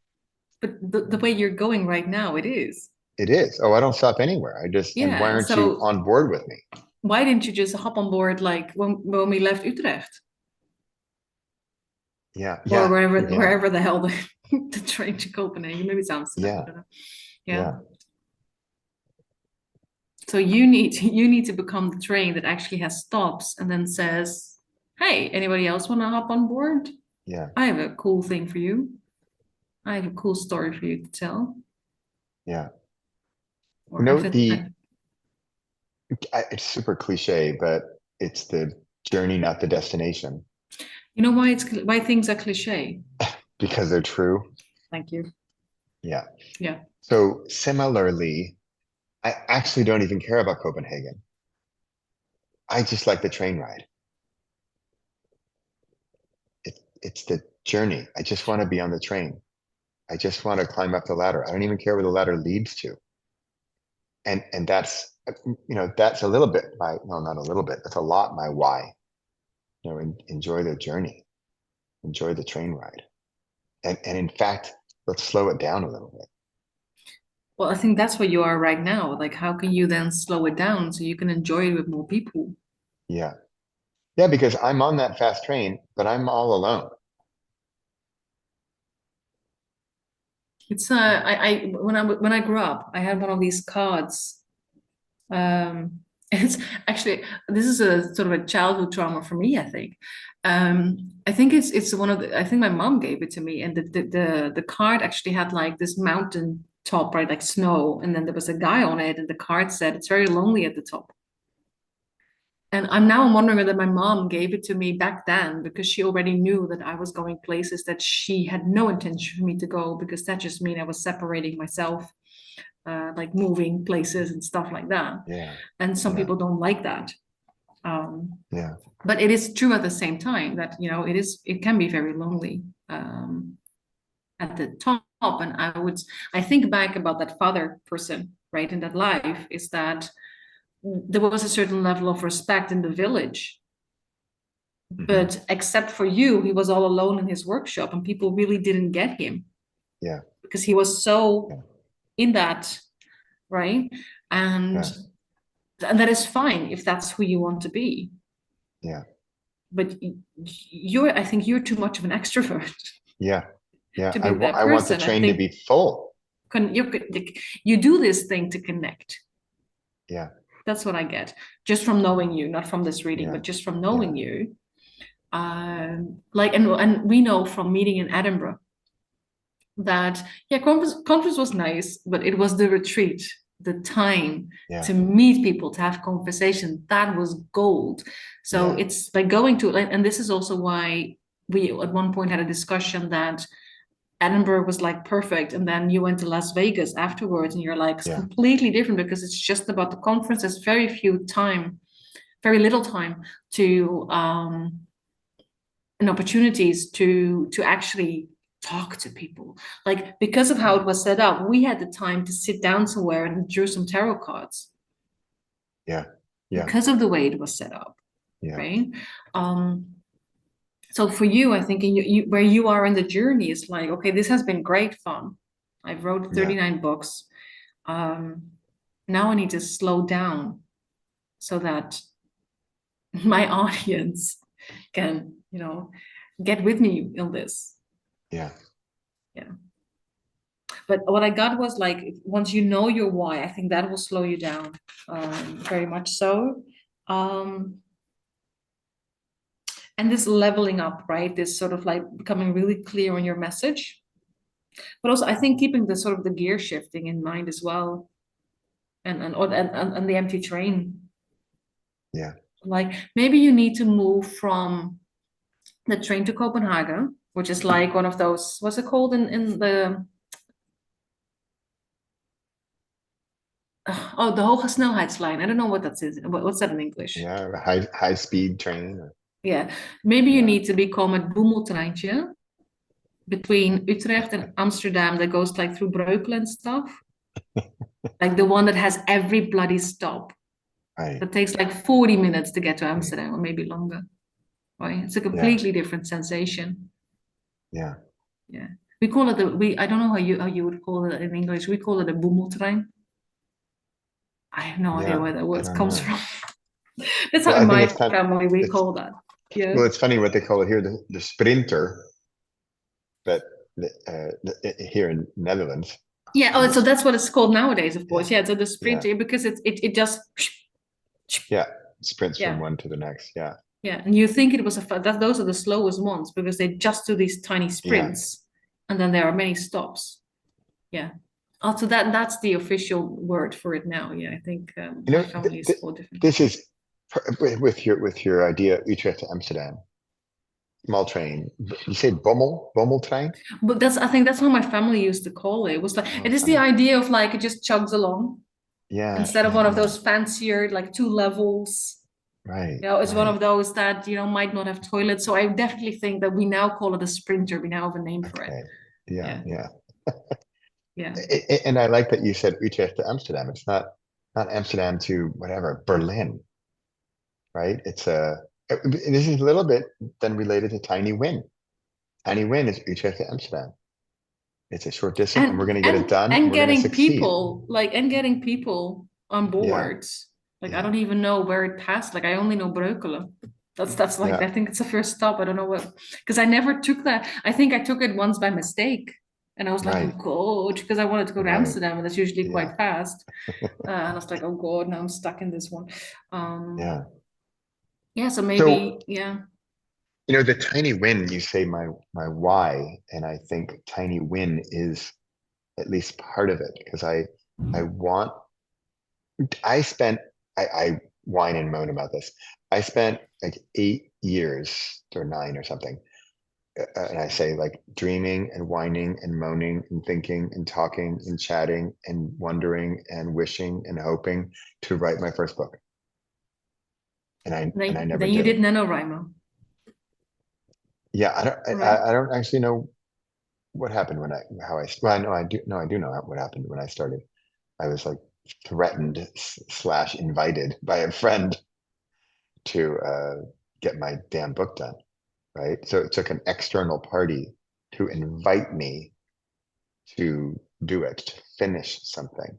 Speaker 2: But the way you're going right now, it is.
Speaker 1: It is. Oh, I don't stop anywhere. And why
Speaker 2: Yeah.
Speaker 1: aren't you
Speaker 2: So
Speaker 1: on board with me?
Speaker 2: why didn't you just hop on board like when we left Utrecht
Speaker 1: Yeah,
Speaker 2: or
Speaker 1: yeah,
Speaker 2: wherever
Speaker 1: yeah,
Speaker 2: wherever the hell the train to Copenhagen? Maybe it's Amsterdam. I
Speaker 1: yeah,
Speaker 2: don't know. Yeah.
Speaker 1: yeah,
Speaker 2: So you need to become the train that actually has stops and then says, "Hey, anybody else want to hop on board?
Speaker 1: yeah,
Speaker 2: I have a cool thing for you. I have a cool story for you to tell."
Speaker 1: yeah.
Speaker 2: Or if it,
Speaker 1: It's super cliche, but it's the journey, not the destination,
Speaker 2: you know why things are cliche.
Speaker 1: because they're true.
Speaker 2: Thank you.
Speaker 1: Yeah.
Speaker 2: Yeah.
Speaker 1: So similarly, I actually don't even care about Copenhagen. I just like the train ride. It's the journey. I just want to be on the train. I just want to climb up the ladder. I don't even care where the ladder leads to. And that's a little bit not a little bit, that's a lot my why. Enjoy the journey, enjoy the train ride. And in fact, let's slow it down a little bit.
Speaker 2: Well, I think that's where you are right now. Like, how can you then slow it down so you can enjoy it with more people?
Speaker 1: Yeah. Yeah, because I'm on that fast train, but I'm all alone.
Speaker 2: It's when I grew up, I had one of these cards. It's actually this is a sort of a childhood trauma for me, I think. I think it's one of the I think my mom gave it to me, and the card actually had like this mountain top, right, like snow, and then there was a guy on it, and the card said it's very lonely at the top. And I'm wondering whether my mom gave it to me back then because she already knew that I was going places that she had no intention for me to go, because that just mean I was separating myself, like moving places and stuff like that.
Speaker 1: Yeah.
Speaker 2: And some
Speaker 1: Yeah.
Speaker 2: people don't like that.
Speaker 1: Yeah.
Speaker 2: But it is true at the same time that, it can be very lonely at the top. And I think back about that father person, right, in that life, is that there was a certain level of respect in the village. But except for you, he was all alone in his workshop, and people really didn't get him.
Speaker 1: Yeah.
Speaker 2: Because he was so in that, right? And that is fine if that's who you want to be.
Speaker 1: Yeah.
Speaker 2: But I think you're too much of an extrovert.
Speaker 1: Yeah. Yeah.
Speaker 2: To be that
Speaker 1: I want the
Speaker 2: person.
Speaker 1: train to be full.
Speaker 2: You do this thing to connect.
Speaker 1: Yeah.
Speaker 2: That's what I get just from knowing you, not from this reading,
Speaker 1: Yeah.
Speaker 2: but just from knowing you. And we know from meeting in Edinburgh that conference was nice, but it was the retreat, the time to meet people, to have conversation, that was gold. So it's like going to, and this is also why we at one point had a discussion that Edinburgh was like perfect, and then you went to Las Vegas afterwards, and you're like, it's completely different because it's just about the conference. There's very little time to and opportunities to actually talk to people. Like, because of how it was set up, we had the time to sit down somewhere and drew some tarot cards.
Speaker 1: Yeah.
Speaker 2: Because of the way it was set up. Right. So for you, I think where you are in the journey is like, okay, this has been great fun. I've wrote 39 books. Now I need to slow down so that my audience can, get with me in this. Yeah. But what I got was like, once you know your why, I think that will slow you down, very much so. And this leveling up, right? This sort of like becoming really clear on your message. But also, I think keeping the sort of the gear shifting in mind as well, and the empty train.
Speaker 1: Yeah.
Speaker 2: Like, maybe you need to move from the train to Copenhagen, which is like one of those, what's it called in the the hoge snelheidslijn. I don't know what that is. What's that in English?
Speaker 1: Yeah, high speed train.
Speaker 2: Yeah, maybe you need to become a boemeltreintje between Utrecht and Amsterdam that goes like through Breukelen and stuff. Like the one that has every bloody stop.
Speaker 1: Right.
Speaker 2: That takes like 40 minutes to get to Amsterdam, or maybe longer. Right? It's a completely different sensation.
Speaker 1: Yeah.
Speaker 2: Yeah. We call it I don't know how you would call it in English. We call it a boemeltrein. I have no idea where that word comes from. That's how in my family we call that. Yeah.
Speaker 1: Well, it's funny what they call it here, the sprinter, but here in Netherlands.
Speaker 2: Yeah. Oh, so that's what it's called nowadays, of course. Yeah. So the sprinter, because it just.
Speaker 1: Yeah. Sprints from one to the next. Yeah.
Speaker 2: Yeah. And you think it was those are the slowest ones because they just do these tiny sprints, and then there are many stops. Yeah. Also, that's the official word for it now. Yeah, I think my family is called different.
Speaker 1: This is with your idea, Utrecht to Amsterdam, small train. You say bommeltrein?
Speaker 2: But I think that's how my family used to call it. It was like it is the idea of like it just chugs along.
Speaker 1: Yeah.
Speaker 2: Instead of one of those fancier like 2 levels.
Speaker 1: Right.
Speaker 2: It's one of those that might not have toilets. So I definitely think that we now call it a sprinter. We now have a name for it.
Speaker 1: Yeah.
Speaker 2: Yeah.
Speaker 1: And I like that you said Utrecht to Amsterdam. It's not Amsterdam to whatever, Berlin, right? This is a little bit then related to Tiny Win. Tiny Win is Utrecht to Amsterdam. It's a short distance, and we're going to get it done.
Speaker 2: And getting people on board. Like I don't even know where it passed. Like I only know Breukelen. That's like I think it's the first stop. I don't know what, because I never took that. I think I took it once by mistake. And I was like, oh God, because I wanted to go to Amsterdam, and that's usually quite fast. And I was like, oh God, now I'm stuck in this one. So maybe,
Speaker 1: the tiny win, you say my why, and I think tiny win is at least part of it, because I want, I whine and moan about this. I spent like 8 years or 9 or something. And I say like dreaming and whining and moaning and thinking and talking and chatting and wondering and wishing and hoping to write my first book. And I never
Speaker 2: Then you
Speaker 1: did
Speaker 2: did
Speaker 1: it.
Speaker 2: NaNoWriMo,
Speaker 1: Yeah,
Speaker 2: right?
Speaker 1: I don't actually know what happened when how I, well, I know I do, no, I do know what happened when I started. I was like threatened slash invited by a friend to get my damn book done, right? So it took an external party to invite me to do it, to finish something.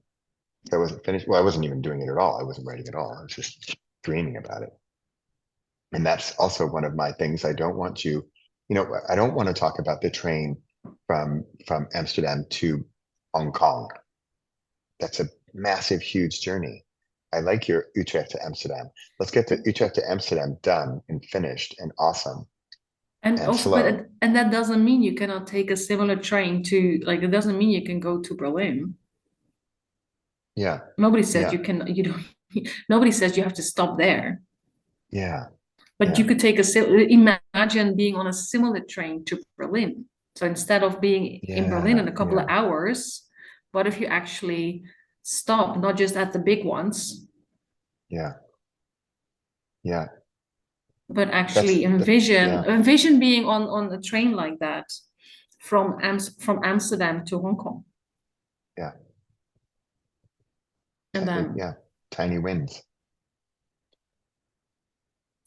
Speaker 1: So I wasn't finished. Well, I wasn't even doing it at all. I wasn't writing at all. I was just dreaming about it. And that's also one of my things. I don't want I don't want to talk about the train from Amsterdam to Hong Kong. That's a massive, huge journey. I like your Utrecht to Amsterdam. Let's get the Utrecht to Amsterdam done and finished and awesome
Speaker 2: And
Speaker 1: and
Speaker 2: also,
Speaker 1: slow.
Speaker 2: and that doesn't mean you cannot take a similar train to, like, it doesn't mean you can go to Berlin.
Speaker 1: Yeah,
Speaker 2: Nobody said
Speaker 1: yeah,
Speaker 2: you can, you don't, nobody says you have to stop there.
Speaker 1: yeah,
Speaker 2: But you
Speaker 1: yeah,
Speaker 2: could take imagine being on a similar train to Berlin. So instead of being in Berlin
Speaker 1: yeah,
Speaker 2: in a couple of
Speaker 1: yeah,
Speaker 2: hours, what if you actually stop, not just at the big ones,
Speaker 1: yeah, yeah.
Speaker 2: but actually
Speaker 1: Yeah,
Speaker 2: envision being on a train like that from Amsterdam to Hong Kong.
Speaker 1: yeah.
Speaker 2: And then
Speaker 1: Yeah. Tiny wins.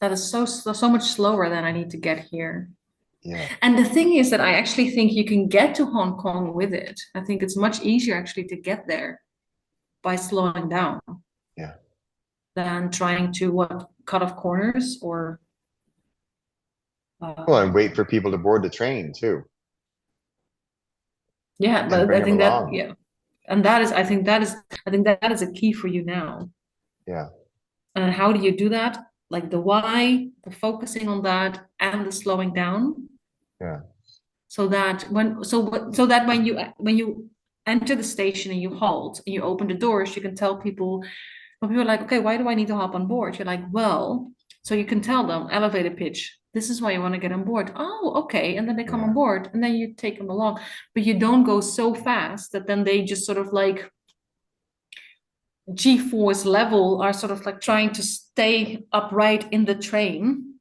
Speaker 2: that is so much slower than I need to get here.
Speaker 1: Yeah,
Speaker 2: And the thing is that I actually think you can get to Hong Kong with it. I think it's much easier actually to get there by slowing down
Speaker 1: yeah.
Speaker 2: than trying to what cut off corners or
Speaker 1: Well, and wait
Speaker 2: uh,
Speaker 1: for people to board the train too
Speaker 2: yeah,
Speaker 1: and
Speaker 2: but
Speaker 1: bring
Speaker 2: I
Speaker 1: them
Speaker 2: think that
Speaker 1: along.
Speaker 2: yeah, and that is I think that is a key for you now.
Speaker 1: Yeah,
Speaker 2: And how do you do that? Like the why, the focusing on that, and the slowing down,
Speaker 1: yeah,
Speaker 2: so that when you enter the station and you halt and you open the doors, you can tell people. But people are like, okay, why do I need to hop on board? You're like, well, so you can tell them elevator pitch. This is why you want to get on board. Oh, okay. And then they come on
Speaker 1: yeah,
Speaker 2: board and then you take them along. But you don't go so fast that then they just sort of like G-force level are sort of like trying to stay upright in the train.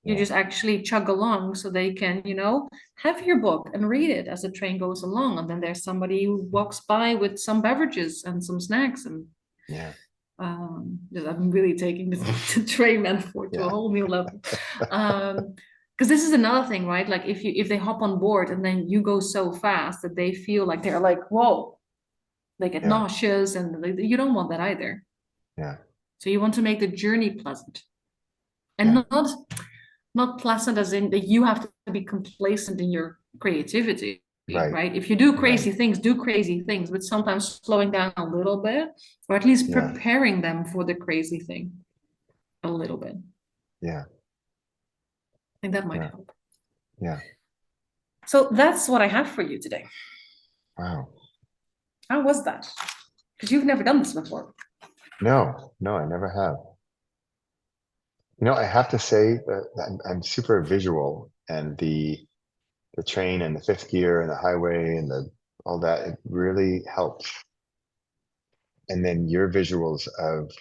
Speaker 2: You
Speaker 1: yeah,
Speaker 2: just actually chug along so they can, have your book and read it as the train goes along. And then there's somebody who walks by with some beverages and some snacks and
Speaker 1: yeah,
Speaker 2: I'm really taking the train metaphor to a
Speaker 1: yeah,
Speaker 2: whole new level. Because this is another thing, right? Like if they hop on board and then you go so fast that they feel like they're like, whoa, they get
Speaker 1: yeah,
Speaker 2: nauseous, and you don't want that either.
Speaker 1: yeah,
Speaker 2: So you want to make the journey pleasant, and
Speaker 1: yeah.
Speaker 2: not pleasant as in that you have to be complacent in your creativity,
Speaker 1: Right,
Speaker 2: right? If you do
Speaker 1: right.
Speaker 2: crazy things, do crazy things, but sometimes slowing down a little bit, or at least
Speaker 1: Yeah,
Speaker 2: preparing them for the crazy thing a little bit.
Speaker 1: yeah,
Speaker 2: I think that might
Speaker 1: yeah,
Speaker 2: help.
Speaker 1: yeah.
Speaker 2: So that's what I have for you today.
Speaker 1: Wow.
Speaker 2: How was that? Because you've never done this before.
Speaker 1: No, no, I never have. I have to say that I'm super visual, and the train and the fifth gear and the highway and the all that, it really helps. And then your visuals of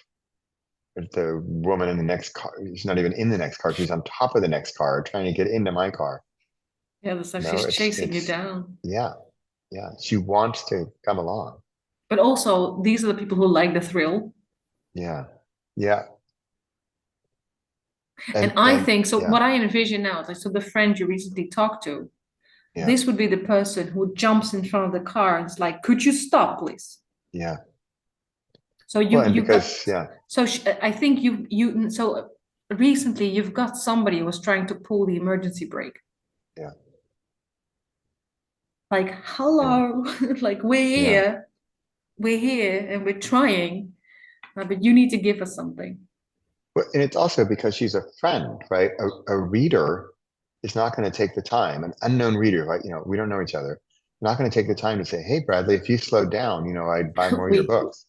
Speaker 1: the woman in the next car, she's not even in the next car, she's on top of the next car trying to get into my car.
Speaker 2: Yeah, so
Speaker 1: No,
Speaker 2: she's
Speaker 1: it's
Speaker 2: chasing you down.
Speaker 1: yeah, yeah. She wants to come along.
Speaker 2: But also, these are the people who like the thrill.
Speaker 1: Yeah, yeah,
Speaker 2: And I
Speaker 1: and
Speaker 2: think so.
Speaker 1: yeah,
Speaker 2: What I envision now, like, so the friend you recently talked to,
Speaker 1: yeah,
Speaker 2: this would be the person who jumps in front of the car and is like, "Could you stop, please?"
Speaker 1: yeah.
Speaker 2: So
Speaker 1: Well, and
Speaker 2: you got
Speaker 1: because yeah,
Speaker 2: so I think you so recently you've got somebody who was trying to pull the emergency brake.
Speaker 1: yeah,
Speaker 2: Like,
Speaker 1: yeah,
Speaker 2: hello, like
Speaker 1: yeah.
Speaker 2: we're here and we're trying, but you need to give us something.
Speaker 1: But and it's also because she's a friend, right? A reader is not going to take the time, an unknown reader, right? We don't know each other. not going to take the time to say, hey, Bradley, if you slowed down, I'd buy more of your
Speaker 2: We
Speaker 1: books.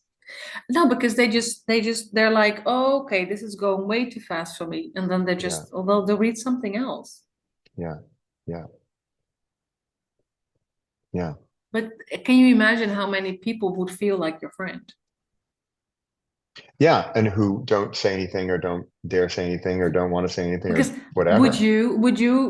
Speaker 2: no, because they're like, oh, okay, this is going way too fast for me, and then they're
Speaker 1: Yeah,
Speaker 2: just, although they'll read something else.
Speaker 1: yeah, yeah, yeah.
Speaker 2: But can you imagine how many people would feel like your friend?
Speaker 1: Yeah, and who don't say anything or don't dare say anything or don't want to say anything
Speaker 2: Because
Speaker 1: or whatever.
Speaker 2: would you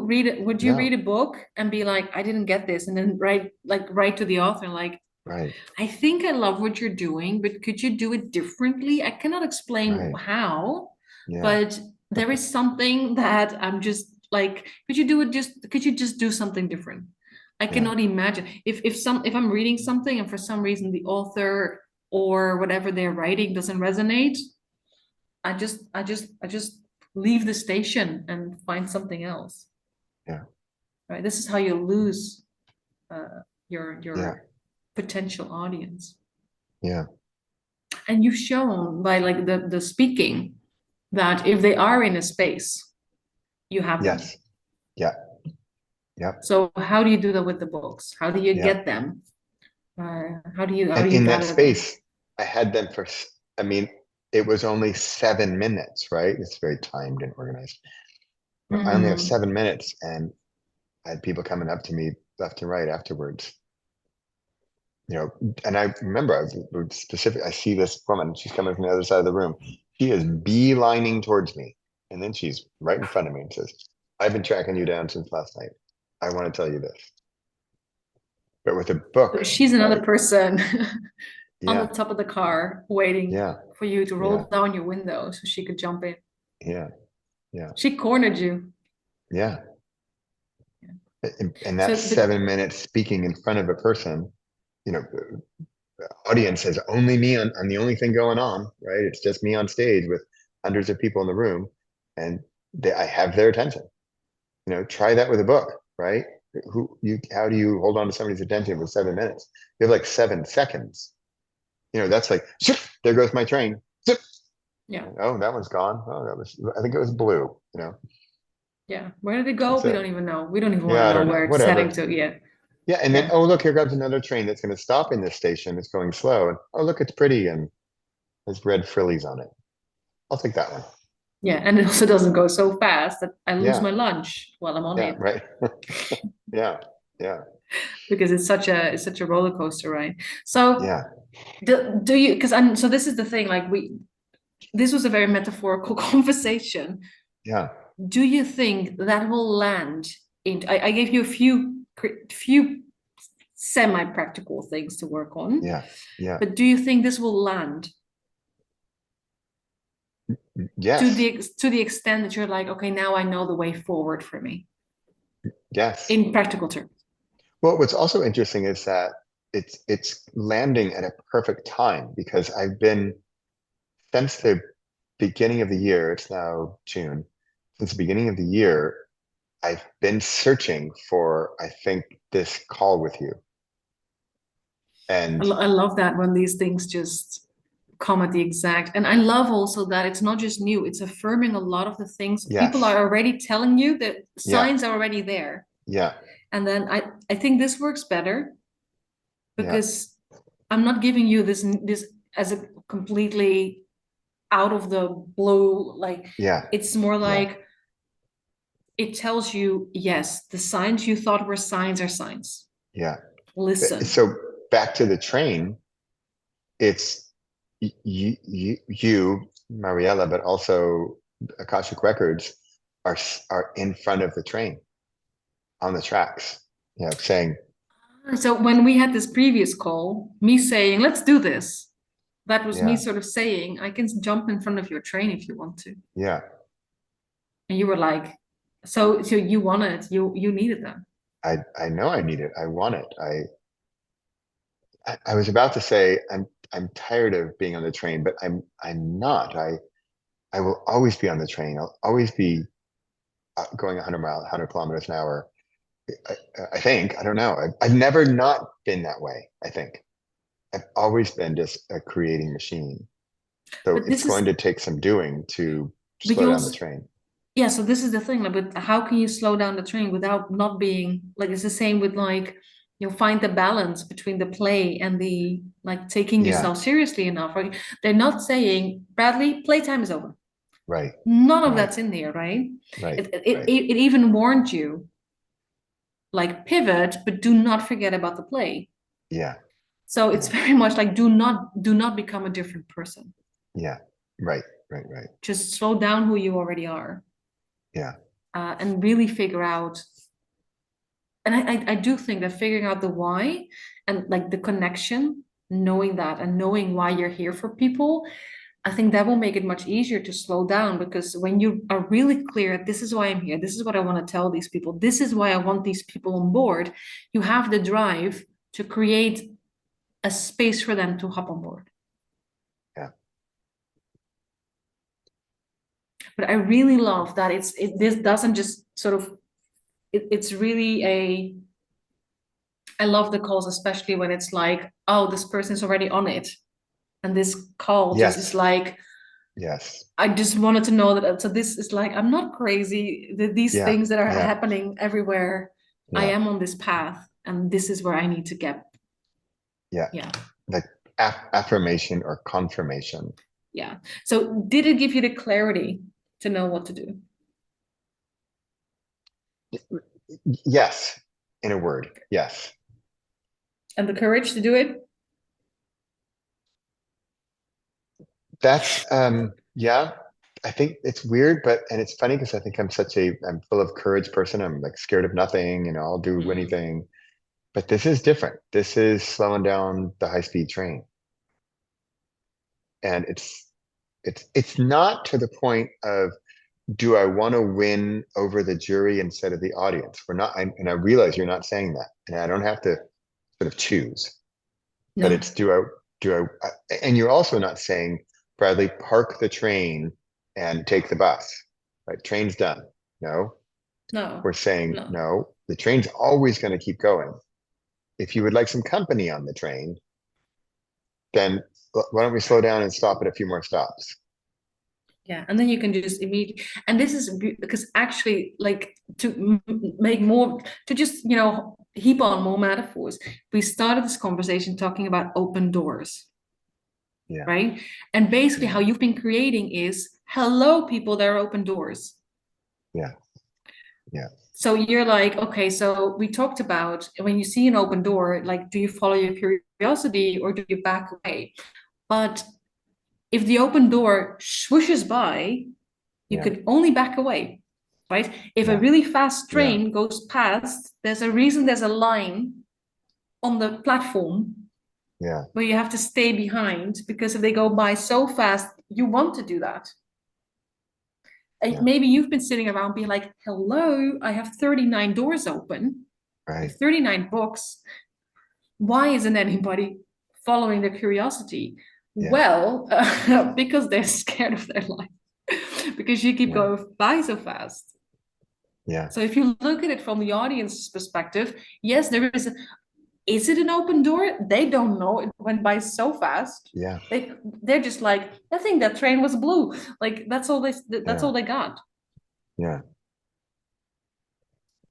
Speaker 2: read
Speaker 1: No,
Speaker 2: a book and be like, I didn't get this, and then write to the author like,
Speaker 1: right,
Speaker 2: I think I love what you're doing, but could you do it differently? I cannot explain
Speaker 1: right.
Speaker 2: how,
Speaker 1: Yeah,
Speaker 2: but there is something that I'm just like, could you just do something different? I
Speaker 1: yeah,
Speaker 2: cannot imagine if I'm reading something and for some reason the author or whatever they're writing doesn't resonate, I just leave the station and find something else.
Speaker 1: yeah,
Speaker 2: Right? This is how you lose
Speaker 1: yeah,
Speaker 2: your potential audience.
Speaker 1: yeah.
Speaker 2: And you've shown by like the speaking that if they are in a space, you have them.
Speaker 1: Yes. Yeah, yeah,
Speaker 2: So how do you do that with the books? How do you
Speaker 1: yeah.
Speaker 2: get them? How
Speaker 1: And
Speaker 2: do you
Speaker 1: in that
Speaker 2: gather them?
Speaker 1: space, I had them for, I mean, it was only 7 minutes, right? It's very timed and organized. I only have
Speaker 2: Mhm.
Speaker 1: 7 minutes, and I had people coming up to me left and right afterwards. And I remember I was specific. I see this woman, she's coming from the other side of the room. She is beelining towards me. And then she's right in front of me and says, I've been tracking you down since last night. I want to tell you this. But with a
Speaker 2: So
Speaker 1: book,
Speaker 2: she's another
Speaker 1: right?
Speaker 2: person on the
Speaker 1: Yeah,
Speaker 2: top of the car waiting
Speaker 1: yeah,
Speaker 2: for you to roll
Speaker 1: yeah,
Speaker 2: down your window so she could jump in.
Speaker 1: yeah, yeah,
Speaker 2: She cornered you.
Speaker 1: yeah.
Speaker 2: Yeah.
Speaker 1: And
Speaker 2: So,
Speaker 1: that
Speaker 2: but
Speaker 1: 7 minutes speaking in front of a person, you know, audience has only me on the only thing going on, right? It's just me on stage with hundreds of people in the room, and I have their attention. Try that with a book, right? How do you hold on to somebody's attention for 7 minutes? You have like 7 seconds. That's like, zip, there goes my train. Zip.
Speaker 2: yeah,
Speaker 1: Oh, that one's gone. Oh, I think it was blue.
Speaker 2: yeah. Where did it go?
Speaker 1: That's
Speaker 2: We
Speaker 1: it.
Speaker 2: don't even know. We don't even want to
Speaker 1: Yeah, I
Speaker 2: know
Speaker 1: don't know.
Speaker 2: where it's heading
Speaker 1: Whatever.
Speaker 2: to. Yeah,
Speaker 1: Yeah, and then
Speaker 2: yeah,
Speaker 1: oh look, here comes another train that's going to stop in this station. It's going slow, and oh look, it's pretty and has red frillies on it. I'll take that one.
Speaker 2: yeah. And it also doesn't go so fast that I lose
Speaker 1: Yeah,
Speaker 2: my lunch while I'm on
Speaker 1: yeah,
Speaker 2: it
Speaker 1: right. Yeah, yeah,
Speaker 2: because it's such a roller coaster ride. So
Speaker 1: yeah,
Speaker 2: do you? Because I'm so this is the thing. Like this was a very metaphorical conversation.
Speaker 1: yeah,
Speaker 2: Do you think that will land in? I gave you a few semi-practical things to work on,
Speaker 1: yeah, yeah.
Speaker 2: but do you think this will land
Speaker 1: Yes,
Speaker 2: to the extent that you're like, okay, now I know the way forward for me
Speaker 1: yes.
Speaker 2: in practical terms?
Speaker 1: Well, what's also interesting is that it's landing at a perfect time because I've been since the beginning of the year, it's now June, since the beginning of the year, I've been searching for, I think, this call with you. And
Speaker 2: I love that when these things just come at the exact, and I love also that it's not just new, it's affirming a lot of the things people
Speaker 1: yes,
Speaker 2: are already telling you, that
Speaker 1: yeah,
Speaker 2: signs are already there.
Speaker 1: yeah,
Speaker 2: And then I think this works better
Speaker 1: yeah,
Speaker 2: because I'm not giving you this as a completely out of the blue, like
Speaker 1: yeah,
Speaker 2: it's more
Speaker 1: yeah,
Speaker 2: like it tells you, yes, the signs you thought were signs are signs.
Speaker 1: yeah.
Speaker 2: Listen.
Speaker 1: So back to the train, it's you, Mariella, but also Akashic Records are in front of the train on the tracks, saying,
Speaker 2: So when we had this previous call, me saying, let's do this, that was me
Speaker 1: yeah,
Speaker 2: sort of saying, I can jump in front of your train if you want to.
Speaker 1: yeah.
Speaker 2: And you were like, so you wanted, you needed them.
Speaker 1: I know I need it. I want it. I was about to say I'm tired of being on the train, but I'm not. I will always be on the train. I'll always be going 100 kilometers an hour. I, I think. I don't know. I've never not been that way. I think I've always been just a creating machine. So
Speaker 2: But
Speaker 1: it's
Speaker 2: this
Speaker 1: going
Speaker 2: is,
Speaker 1: to take some doing to
Speaker 2: but
Speaker 1: slow
Speaker 2: you
Speaker 1: down the
Speaker 2: also,
Speaker 1: train.
Speaker 2: yeah, so this is the thing, like, but how can you slow down the train without not being like, it's the same with like You'll find the balance between the play and the like taking
Speaker 1: Yeah.
Speaker 2: yourself seriously enough. Right? They're not saying, Bradley, playtime is over.
Speaker 1: Right.
Speaker 2: None of
Speaker 1: Right.
Speaker 2: that's in there, right?
Speaker 1: Right.
Speaker 2: It
Speaker 1: Right.
Speaker 2: even warned you, like pivot, but do not forget about the play.
Speaker 1: Yeah.
Speaker 2: So it's
Speaker 1: Yeah.
Speaker 2: very much like do not become a different person.
Speaker 1: Yeah. Right. Right. Right.
Speaker 2: Just slow down who you already are,
Speaker 1: Yeah.
Speaker 2: and really figure out. And I do think that figuring out the why and like the connection, knowing that and knowing why you're here for people, I think that will make it much easier to slow down because when you are really clear, this is why I'm here, this is what I want to tell these people, this is why I want these people on board, you have the drive to create a space for them to hop on board.
Speaker 1: Yeah.
Speaker 2: But I really love that this doesn't just sort of it's really a I love the calls, especially when it's like, oh, this person is already on it. And this call just is
Speaker 1: Yes.
Speaker 2: like,
Speaker 1: Yes.
Speaker 2: I just wanted to know that. So this is like, I'm not crazy. These
Speaker 1: Yeah.
Speaker 2: things that are
Speaker 1: Yeah.
Speaker 2: happening everywhere, I
Speaker 1: Yeah.
Speaker 2: am on this path, and this is where I need to get.
Speaker 1: Yeah.
Speaker 2: Yeah.
Speaker 1: Like affirmation or confirmation.
Speaker 2: Yeah. So did it give you the clarity to know what to do?
Speaker 1: Yes. In a word. Yes.
Speaker 2: And the courage to do it?
Speaker 1: That's yeah. I think it's weird, but and it's funny because I think I'm full of courage person. I'm like scared of nothing, I'll do
Speaker 2: Mm.
Speaker 1: anything. But this is different. This is slowing down the high-speed train. And it's not to the point of do I want to win over the jury instead of the audience? And I realize you're not saying that. And I don't have to sort of choose. But
Speaker 2: No,
Speaker 1: it's and you're also not saying, Bradley, park the train and take the bus, right? Train's done. No,
Speaker 2: no,
Speaker 1: we're saying,
Speaker 2: no.
Speaker 1: no, the train's always going to keep going. If you would like some company on the train, then why don't we slow down and stop at a few more stops?
Speaker 2: Yeah, and then you can just immediately, and this is because actually, like to make more, to just, heap on more metaphors. We started this conversation talking about open doors,
Speaker 1: Yeah,
Speaker 2: right? And basically,
Speaker 1: yeah,
Speaker 2: how you've been creating is, hello, people, there are open doors.
Speaker 1: yeah, yeah,
Speaker 2: So you're like, okay, so we talked about when you see an open door, like, do you follow your curiosity or do you back away? But if the open door swooshes by, you
Speaker 1: yeah,
Speaker 2: could only back away, right? If a
Speaker 1: yeah,
Speaker 2: really fast
Speaker 1: yeah,
Speaker 2: train goes past, there's a reason there's a line on the platform
Speaker 1: yeah,
Speaker 2: where you have to stay behind because if they go by so fast, you want to do that. And
Speaker 1: yeah,
Speaker 2: maybe you've been sitting around being like, hello, I have 39 doors open, I
Speaker 1: right.
Speaker 2: have 39 books. Why isn't anybody following their curiosity?
Speaker 1: Yeah,
Speaker 2: Well, because they're scared of their life, because you keep
Speaker 1: yeah,
Speaker 2: going by so fast.
Speaker 1: yeah,
Speaker 2: So if you look at it from the audience's perspective, yes, is it an open door? They don't know. It went by so fast.
Speaker 1: yeah,
Speaker 2: They're just like, I think that train was blue. Like that's
Speaker 1: yeah,
Speaker 2: all they got.
Speaker 1: yeah,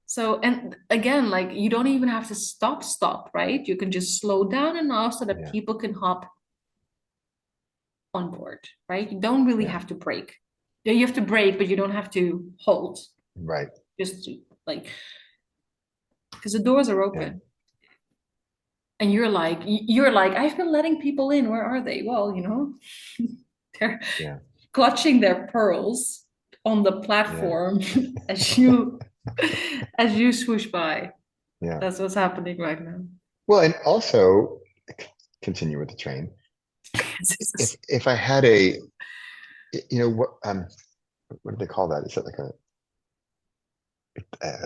Speaker 2: So and again, like you don't even have to stop, right? You can just slow down enough so that
Speaker 1: yeah,
Speaker 2: people can hop on board, right? You don't really
Speaker 1: yeah,
Speaker 2: have to brake. Yeah, you have to brake, but you don't have to hold.
Speaker 1: right.
Speaker 2: Just to, like because the doors are
Speaker 1: Yeah,
Speaker 2: open. And you're like, I've been letting people in. Where are they? Well, they're
Speaker 1: yeah,
Speaker 2: clutching their pearls on the
Speaker 1: yeah,
Speaker 2: platform as you as you swoosh by.
Speaker 1: yeah.
Speaker 2: That's what's happening right now.
Speaker 1: Well, and also continue with the train. If I had what do they call that? Is it like a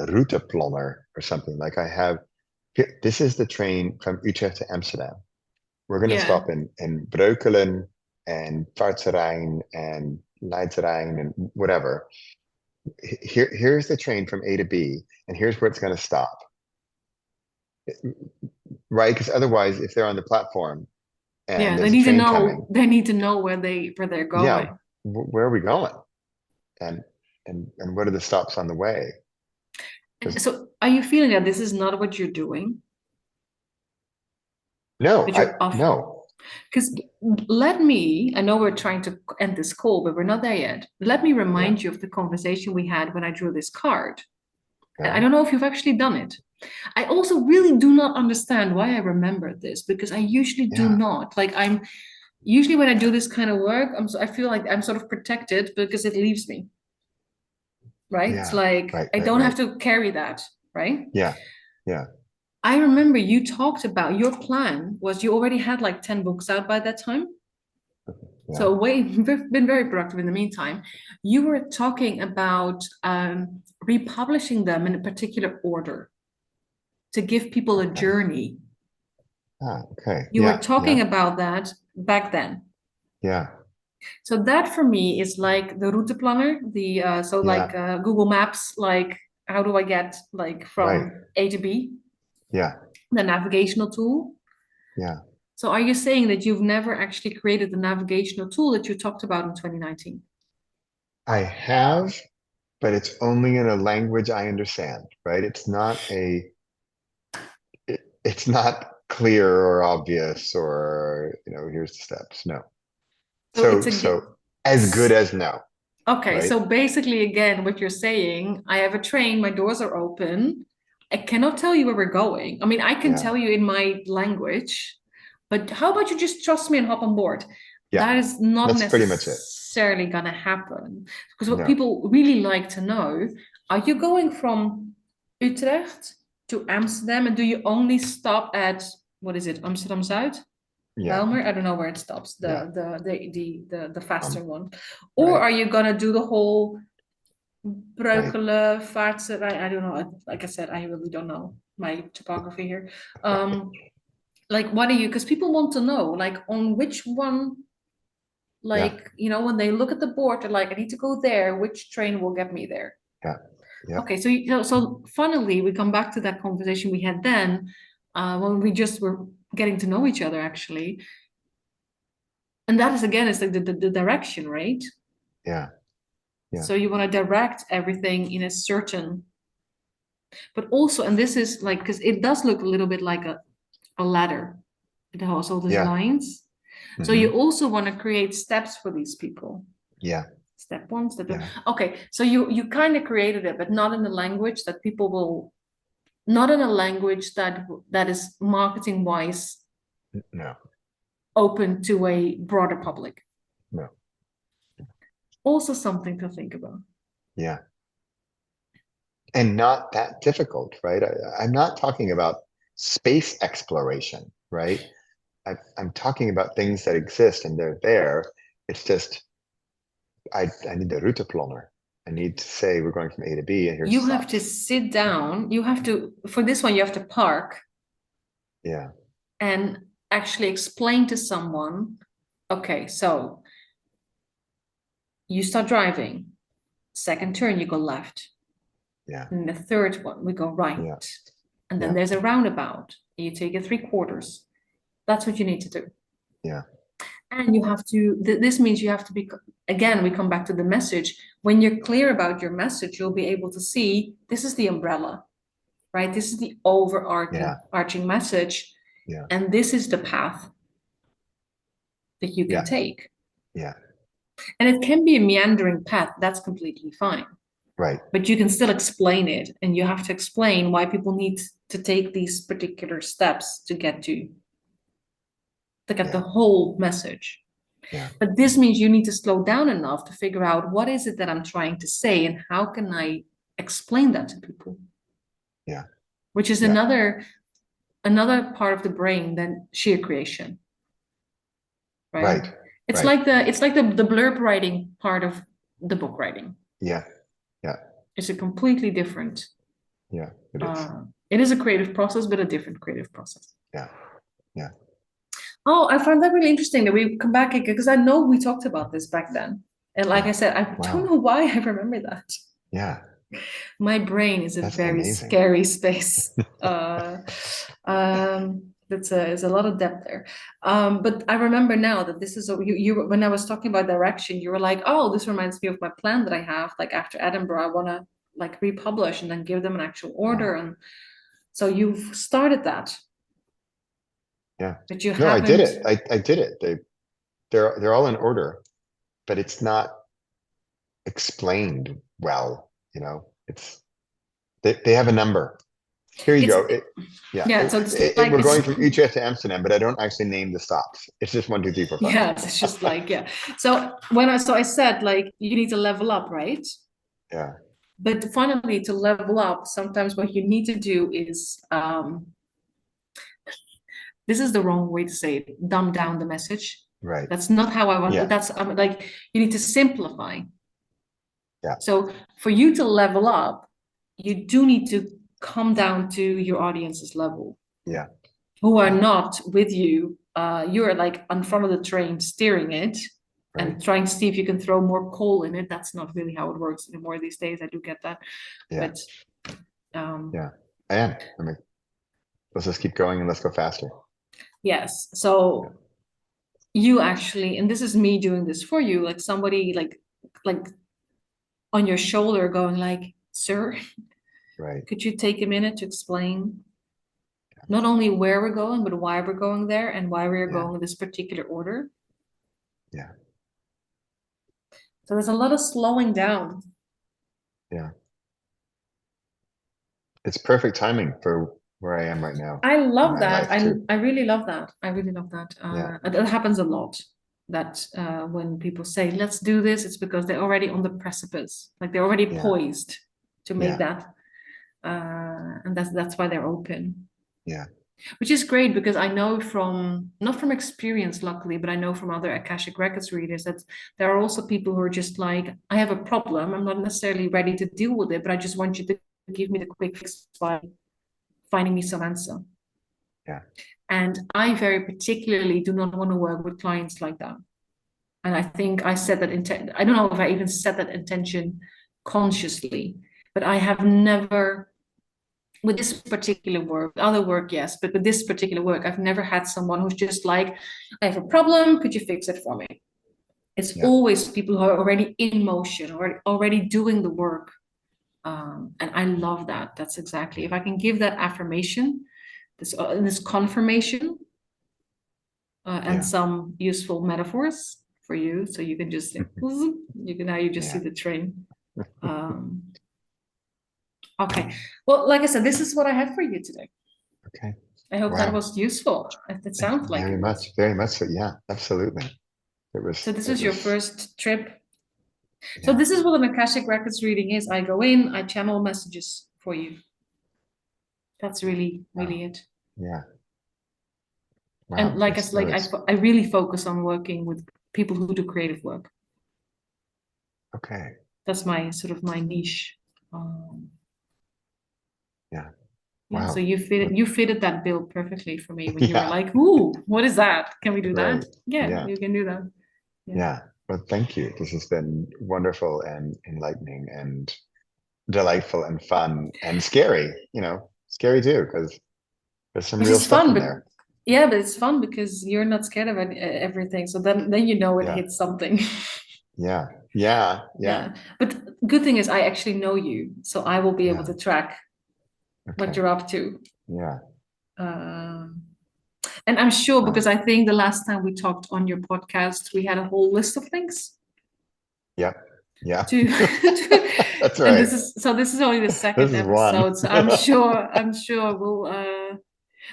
Speaker 1: routeplanner or something? Like I have here, this is the train from Utrecht to Amsterdam. We're going to
Speaker 2: Yeah,
Speaker 1: stop in Breukelen and Vaartserijn and Leidserijn and whatever. Here's the train from A to B, and here's where it's going to stop. Right? Because otherwise, if they're on the platform and
Speaker 2: yeah. They
Speaker 1: there's a
Speaker 2: need to
Speaker 1: train
Speaker 2: know.
Speaker 1: coming,
Speaker 2: They need to know where they're
Speaker 1: yeah,
Speaker 2: going.
Speaker 1: where are we going? And and what are the stops on the way? Because
Speaker 2: And so, are you feeling that this is not what you're doing?
Speaker 1: No,
Speaker 2: but you're off.
Speaker 1: no.
Speaker 2: Because I know we're trying to end this call, but we're not there yet. Let me remind you of the conversation we had when I drew this card. And I
Speaker 1: Okay.
Speaker 2: don't know if you've actually done it. I also really do not understand why I remember this, because I usually do
Speaker 1: Yeah.
Speaker 2: not. Like usually when I do this kind of work, I feel like I'm sort of protected because it leaves me, right? It's
Speaker 1: Yeah.
Speaker 2: like
Speaker 1: Right,
Speaker 2: I
Speaker 1: right,
Speaker 2: don't have
Speaker 1: right.
Speaker 2: to carry that, right?
Speaker 1: Yeah. Yeah.
Speaker 2: I remember you talked about your plan was you already had like 10 books out by that time.
Speaker 1: Yeah.
Speaker 2: So we've been very productive in the meantime. You were talking about republishing them in a particular order to give people a
Speaker 1: Okay.
Speaker 2: journey.
Speaker 1: Okay.
Speaker 2: You were
Speaker 1: Yeah. Yeah.
Speaker 2: talking about that back then.
Speaker 1: Yeah.
Speaker 2: So that for me is like the route planner,
Speaker 1: Yeah.
Speaker 2: Google Maps, like how do I get like
Speaker 1: Right.
Speaker 2: from A to B,
Speaker 1: Yeah.
Speaker 2: the navigational tool.
Speaker 1: Yeah.
Speaker 2: So are you saying that you've never actually created the navigational tool that you talked about in 2019?
Speaker 1: I have, but it's only in a language I understand, right? It's not clear or obvious or, here's the steps. No.
Speaker 2: So it's
Speaker 1: So as good as no,
Speaker 2: okay,
Speaker 1: right?
Speaker 2: so basically, again, what you're saying, I have a train, my doors are open. I cannot tell you where we're going. I mean, I can
Speaker 1: Yeah.
Speaker 2: tell you in my language, but how about you just trust me and hop on board?
Speaker 1: Yeah.
Speaker 2: That is not
Speaker 1: That's pretty much it.
Speaker 2: necessarily going to happen. Because what
Speaker 1: No.
Speaker 2: people really like to know, are you going from Utrecht to Amsterdam and do you only stop at, what is it, Amsterdam Zuid?
Speaker 1: Yeah.
Speaker 2: Belmer, I don't know where it stops,
Speaker 1: Yeah.
Speaker 2: the faster one. Or
Speaker 1: Right.
Speaker 2: are you gonna do the whole
Speaker 1: Right.
Speaker 2: Breukelen, Vaartse, I don't know. Like I said, I really don't know my topography here. Like what are you, because people want to know, like on which one,
Speaker 1: Yeah.
Speaker 2: like, when they look at the board, they're like, I need to go there, which train will get me there?
Speaker 1: Yeah. Yeah.
Speaker 2: Okay, so funnily, we come back to that conversation we had then, when we just were getting to know each other actually. And that is again, it's like the direction, right?
Speaker 1: Yeah. Yeah.
Speaker 2: So you want to direct everything in a certain, but also, and this is like, because it does look a little bit like a ladder. It has all these
Speaker 1: Yeah.
Speaker 2: lines. So
Speaker 1: Hmm.
Speaker 2: you also want to create steps for these people.
Speaker 1: Yeah.
Speaker 2: Step one, step two.
Speaker 1: Yeah.
Speaker 2: Okay, so you kind of created it, but not in a language that people will, not in a language that is marketing wise
Speaker 1: No.
Speaker 2: open to a broader public.
Speaker 1: No.
Speaker 2: Also something to think about.
Speaker 1: Yeah. And not that difficult, right? I'm not talking about space exploration, right? I'm talking about things that exist and they're there. It's just I need a route planner. I need to say we're going from A to B and here's
Speaker 2: You have to
Speaker 1: stops.
Speaker 2: sit down. You have to, for this one, you have to park
Speaker 1: Yeah.
Speaker 2: and actually explain to someone, okay, so you start driving, second turn, you go left.
Speaker 1: Yeah.
Speaker 2: And the third one, we go right.
Speaker 1: Yeah.
Speaker 2: And then
Speaker 1: Yeah.
Speaker 2: there's a roundabout. You take a 3/4. That's what you need to do.
Speaker 1: Yeah.
Speaker 2: And you have to, this means you have to be, again, we come back to the message. When you're clear about your message, you'll be able to see this is the umbrella, right? This is the overarching message.
Speaker 1: Yeah.
Speaker 2: And this is the path that you can
Speaker 1: Yeah.
Speaker 2: take.
Speaker 1: Yeah.
Speaker 2: And it can be a meandering path. That's completely fine.
Speaker 1: Right.
Speaker 2: But you can still explain it. And you have to explain why people need to take these particular steps to get the whole message.
Speaker 1: Yeah.
Speaker 2: But this means you need to slow down enough to figure out what is it that I'm trying to say and how can I explain that to people?
Speaker 1: Yeah.
Speaker 2: Which is another part of the brain than sheer creation. Right?
Speaker 1: Right.
Speaker 2: It's
Speaker 1: Right.
Speaker 2: like the blurb writing part of the book writing.
Speaker 1: Yeah. Yeah.
Speaker 2: It's a completely different.
Speaker 1: Yeah. It is.
Speaker 2: It is a creative process, but a different creative process.
Speaker 1: Yeah. Yeah.
Speaker 2: Oh, I found that really interesting that we come back because I know we talked about this back then. And like I said, I don't know why I remember that.
Speaker 1: Yeah.
Speaker 2: My brain is a
Speaker 1: That's
Speaker 2: very
Speaker 1: amazing.
Speaker 2: scary space. There's a lot of depth there. But I remember now that this is you when I was talking about direction, you were like, oh, this reminds me of my plan that I have. Like after Edinburgh, I want to like republish and then give them an actual order. And so you've started that.
Speaker 1: Yeah.
Speaker 2: but you
Speaker 1: No, I did
Speaker 2: haven't.
Speaker 1: it. I did it. They're all in order, but it's not explained well, it's they have a number. Here you
Speaker 2: It's
Speaker 1: go. Yeah,
Speaker 2: yeah. So it's like
Speaker 1: we're
Speaker 2: it's
Speaker 1: going from Utrecht to Amsterdam, but I don't actually name the stops. It's just 1, 2, 3, 4, 5.
Speaker 2: yeah. It's just like yeah. So I said like you need to level up, right?
Speaker 1: Yeah,
Speaker 2: But finally, to level up, sometimes what you need to do is this is the wrong way to say it, dumb down the message.
Speaker 1: right.
Speaker 2: That's not how I want.
Speaker 1: Yeah,
Speaker 2: That's like you need to simplify.
Speaker 1: yeah,
Speaker 2: So for you to level up, you do need to come down to your audience's level,
Speaker 1: yeah,
Speaker 2: who are
Speaker 1: yeah,
Speaker 2: not with you. You're like in front of the train steering it
Speaker 1: right.
Speaker 2: and trying to see if you can throw more coal in it. That's not really how it works anymore these days. I do get that.
Speaker 1: Yeah,
Speaker 2: But um,
Speaker 1: yeah. And I mean, let's just keep going and let's go faster.
Speaker 2: yes.
Speaker 1: Yeah,
Speaker 2: So you actually, and this is me doing this for you, like somebody like on your shoulder going like, sir,
Speaker 1: right.
Speaker 2: could you take a minute to explain not only where we're going, but why we're going there and why we're
Speaker 1: Yeah,
Speaker 2: going in this particular order?
Speaker 1: yeah,
Speaker 2: So there's a lot of slowing down.
Speaker 1: yeah. It's perfect timing for where I am right now
Speaker 2: I
Speaker 1: in
Speaker 2: love
Speaker 1: my
Speaker 2: that.
Speaker 1: life too.
Speaker 2: I really love that. I really love that.
Speaker 1: Yeah,
Speaker 2: That happens a lot. That when people say, let's do this, it's because they're already on the precipice, like they're already
Speaker 1: yeah,
Speaker 2: poised to make
Speaker 1: yeah,
Speaker 2: that. And that's why they're open.
Speaker 1: yeah,
Speaker 2: Which is great because I know from, not from experience, luckily, but I know from other Akashic Records readers that there are also people who are just like, I have a problem. I'm not necessarily ready to deal with it, but I just want you to give me the quick fix by finding me some answer.
Speaker 1: yeah,
Speaker 2: And I very particularly do not want to work with clients like that. And I think I said that intent. I don't know if I even set that intention consciously, but I have never, with this particular work, other work, yes, but with this particular work, I've never had someone who's just like, I have a problem, could you fix it for me? It's
Speaker 1: yeah,
Speaker 2: always people who are already in motion or already doing the work. And I love that. That's exactly, if I can give that affirmation, this confirmation, and
Speaker 1: yeah,
Speaker 2: some useful metaphors for you, so you can just, you can now you just see
Speaker 1: yeah.
Speaker 2: the train. Um, okay, well, like I said, this is what I had for you today.
Speaker 1: Okay.
Speaker 2: I hope that
Speaker 1: Wow.
Speaker 2: was useful. It sounds like
Speaker 1: Very
Speaker 2: it was.
Speaker 1: much, very much so. Yeah, absolutely.
Speaker 2: So this
Speaker 1: It
Speaker 2: was your
Speaker 1: was,
Speaker 2: first trip. So
Speaker 1: yeah.
Speaker 2: this is what an Akashic Records reading is. I go in, I channel messages for you. That's really,
Speaker 1: Wow.
Speaker 2: really it.
Speaker 1: Yeah.
Speaker 2: And
Speaker 1: Wow.
Speaker 2: like I
Speaker 1: That's,
Speaker 2: said,
Speaker 1: that
Speaker 2: like
Speaker 1: was,
Speaker 2: I really focus on working with people who do creative work.
Speaker 1: okay.
Speaker 2: That's my sort of my niche. Um,
Speaker 1: Yeah.
Speaker 2: yeah, so
Speaker 1: Wow.
Speaker 2: you fitted that bill perfectly for me when you were
Speaker 1: Yeah.
Speaker 2: like, "Ooh, what is that? Can we do
Speaker 1: Right.
Speaker 2: that?" Yeah,
Speaker 1: Yeah.
Speaker 2: you can do that. Yeah.
Speaker 1: Yeah. Well, thank you. This has been wonderful and enlightening and delightful and fun and scary, scary too, because there's some
Speaker 2: Which
Speaker 1: real
Speaker 2: is
Speaker 1: stuff
Speaker 2: fun,
Speaker 1: in
Speaker 2: but
Speaker 1: there.
Speaker 2: yeah, but it's fun because you're not scared of everything. So then you know it
Speaker 1: Yeah.
Speaker 2: hits something.
Speaker 1: Yeah. Yeah. Yeah.
Speaker 2: Yeah. But good thing is I actually know you, so I will be able
Speaker 1: Yeah.
Speaker 2: to track what
Speaker 1: Okay.
Speaker 2: you're up to.
Speaker 1: Yeah.
Speaker 2: Um, and I'm sure
Speaker 1: Wow.
Speaker 2: because I think the last time we talked on your podcast, we had a whole list of things
Speaker 1: Yep. Yeah.
Speaker 2: to,
Speaker 1: That's
Speaker 2: and
Speaker 1: right.
Speaker 2: this is only the
Speaker 1: This
Speaker 2: second
Speaker 1: is one.
Speaker 2: episode, so I'm sure we'll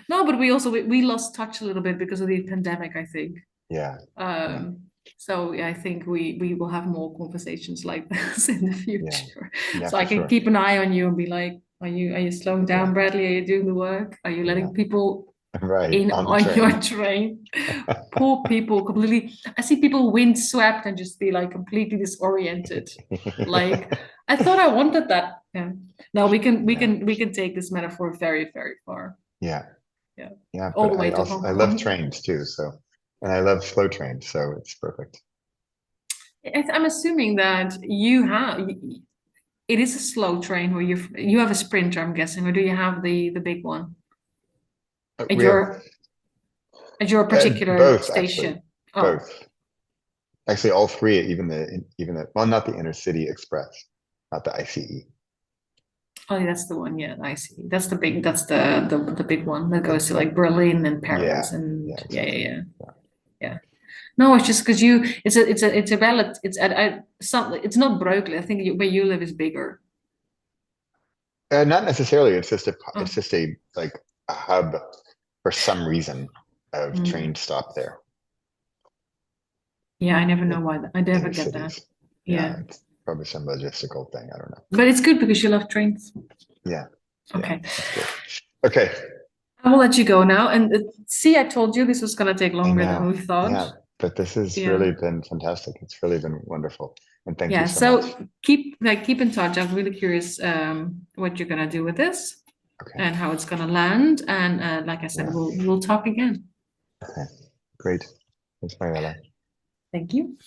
Speaker 2: no, but we lost touch a little bit because of the pandemic, I think.
Speaker 1: Yeah. Yeah.
Speaker 2: Um, so yeah, I think we will have more conversations like this in the
Speaker 1: Yeah.
Speaker 2: future.
Speaker 1: Yeah,
Speaker 2: So I
Speaker 1: for
Speaker 2: can
Speaker 1: sure.
Speaker 2: keep an eye on you and be like, are you slowing
Speaker 1: Yeah.
Speaker 2: down, Bradley? Are you doing the work? Are you
Speaker 1: Yeah.
Speaker 2: letting people
Speaker 1: Right.
Speaker 2: in
Speaker 1: On the
Speaker 2: on your
Speaker 1: train.
Speaker 2: train? Poor people, completely. I see people windswept and just be like completely disoriented. Like I thought I wanted that. Yeah. No,
Speaker 1: Yeah.
Speaker 2: we can take this metaphor very, very far.
Speaker 1: Yeah.
Speaker 2: Yeah.
Speaker 1: Yeah.
Speaker 2: All
Speaker 1: But
Speaker 2: the way
Speaker 1: I
Speaker 2: to
Speaker 1: also,
Speaker 2: Hong
Speaker 1: I love
Speaker 2: Kong.
Speaker 1: trains too. So, and I love slow trains. So it's perfect.
Speaker 2: I'm assuming that it is a slow train where you have a Sprinter, I'm guessing, or do you have the big one at
Speaker 1: We have
Speaker 2: your particular
Speaker 1: both actually,
Speaker 2: station? Oh,
Speaker 1: both. Actually, all three, even the, well, not the Intercity Express, not the ICE.
Speaker 2: Oh, that's the one. Yeah, I see. That's the big. That's the big one that goes to like Berlin and Paris and
Speaker 1: Yeah, exactly.
Speaker 2: yeah. No, it's just because you. It's a valid. It's at some. It's not Breukelen. I think where you live is bigger.
Speaker 1: Not necessarily.
Speaker 2: Oh,
Speaker 1: it's just a like a hub for some reason of
Speaker 2: mm.
Speaker 1: train stop there
Speaker 2: Yeah, I never know
Speaker 1: in,
Speaker 2: why. I
Speaker 1: in
Speaker 2: never
Speaker 1: the
Speaker 2: get that.
Speaker 1: cities. Yeah,
Speaker 2: Yeah,
Speaker 1: it's probably some logistical thing. I don't know.
Speaker 2: but it's good because you love trains.
Speaker 1: Yeah, yeah,
Speaker 2: Okay,
Speaker 1: that's good. Okay,
Speaker 2: I will let you go now. And see, I told you this was gonna take
Speaker 1: I
Speaker 2: longer than
Speaker 1: know.
Speaker 2: we thought.
Speaker 1: Yeah, but this has
Speaker 2: Yeah.
Speaker 1: really been fantastic. It's really been wonderful, and thank you
Speaker 2: Yeah,
Speaker 1: so much.
Speaker 2: so keep in touch. I'm really curious what you're gonna do with this
Speaker 1: Okay,
Speaker 2: and how it's gonna land. And like I said,
Speaker 1: yeah,
Speaker 2: we'll talk again.
Speaker 1: okay, great. Thanks, Mariella.
Speaker 2: Thank you.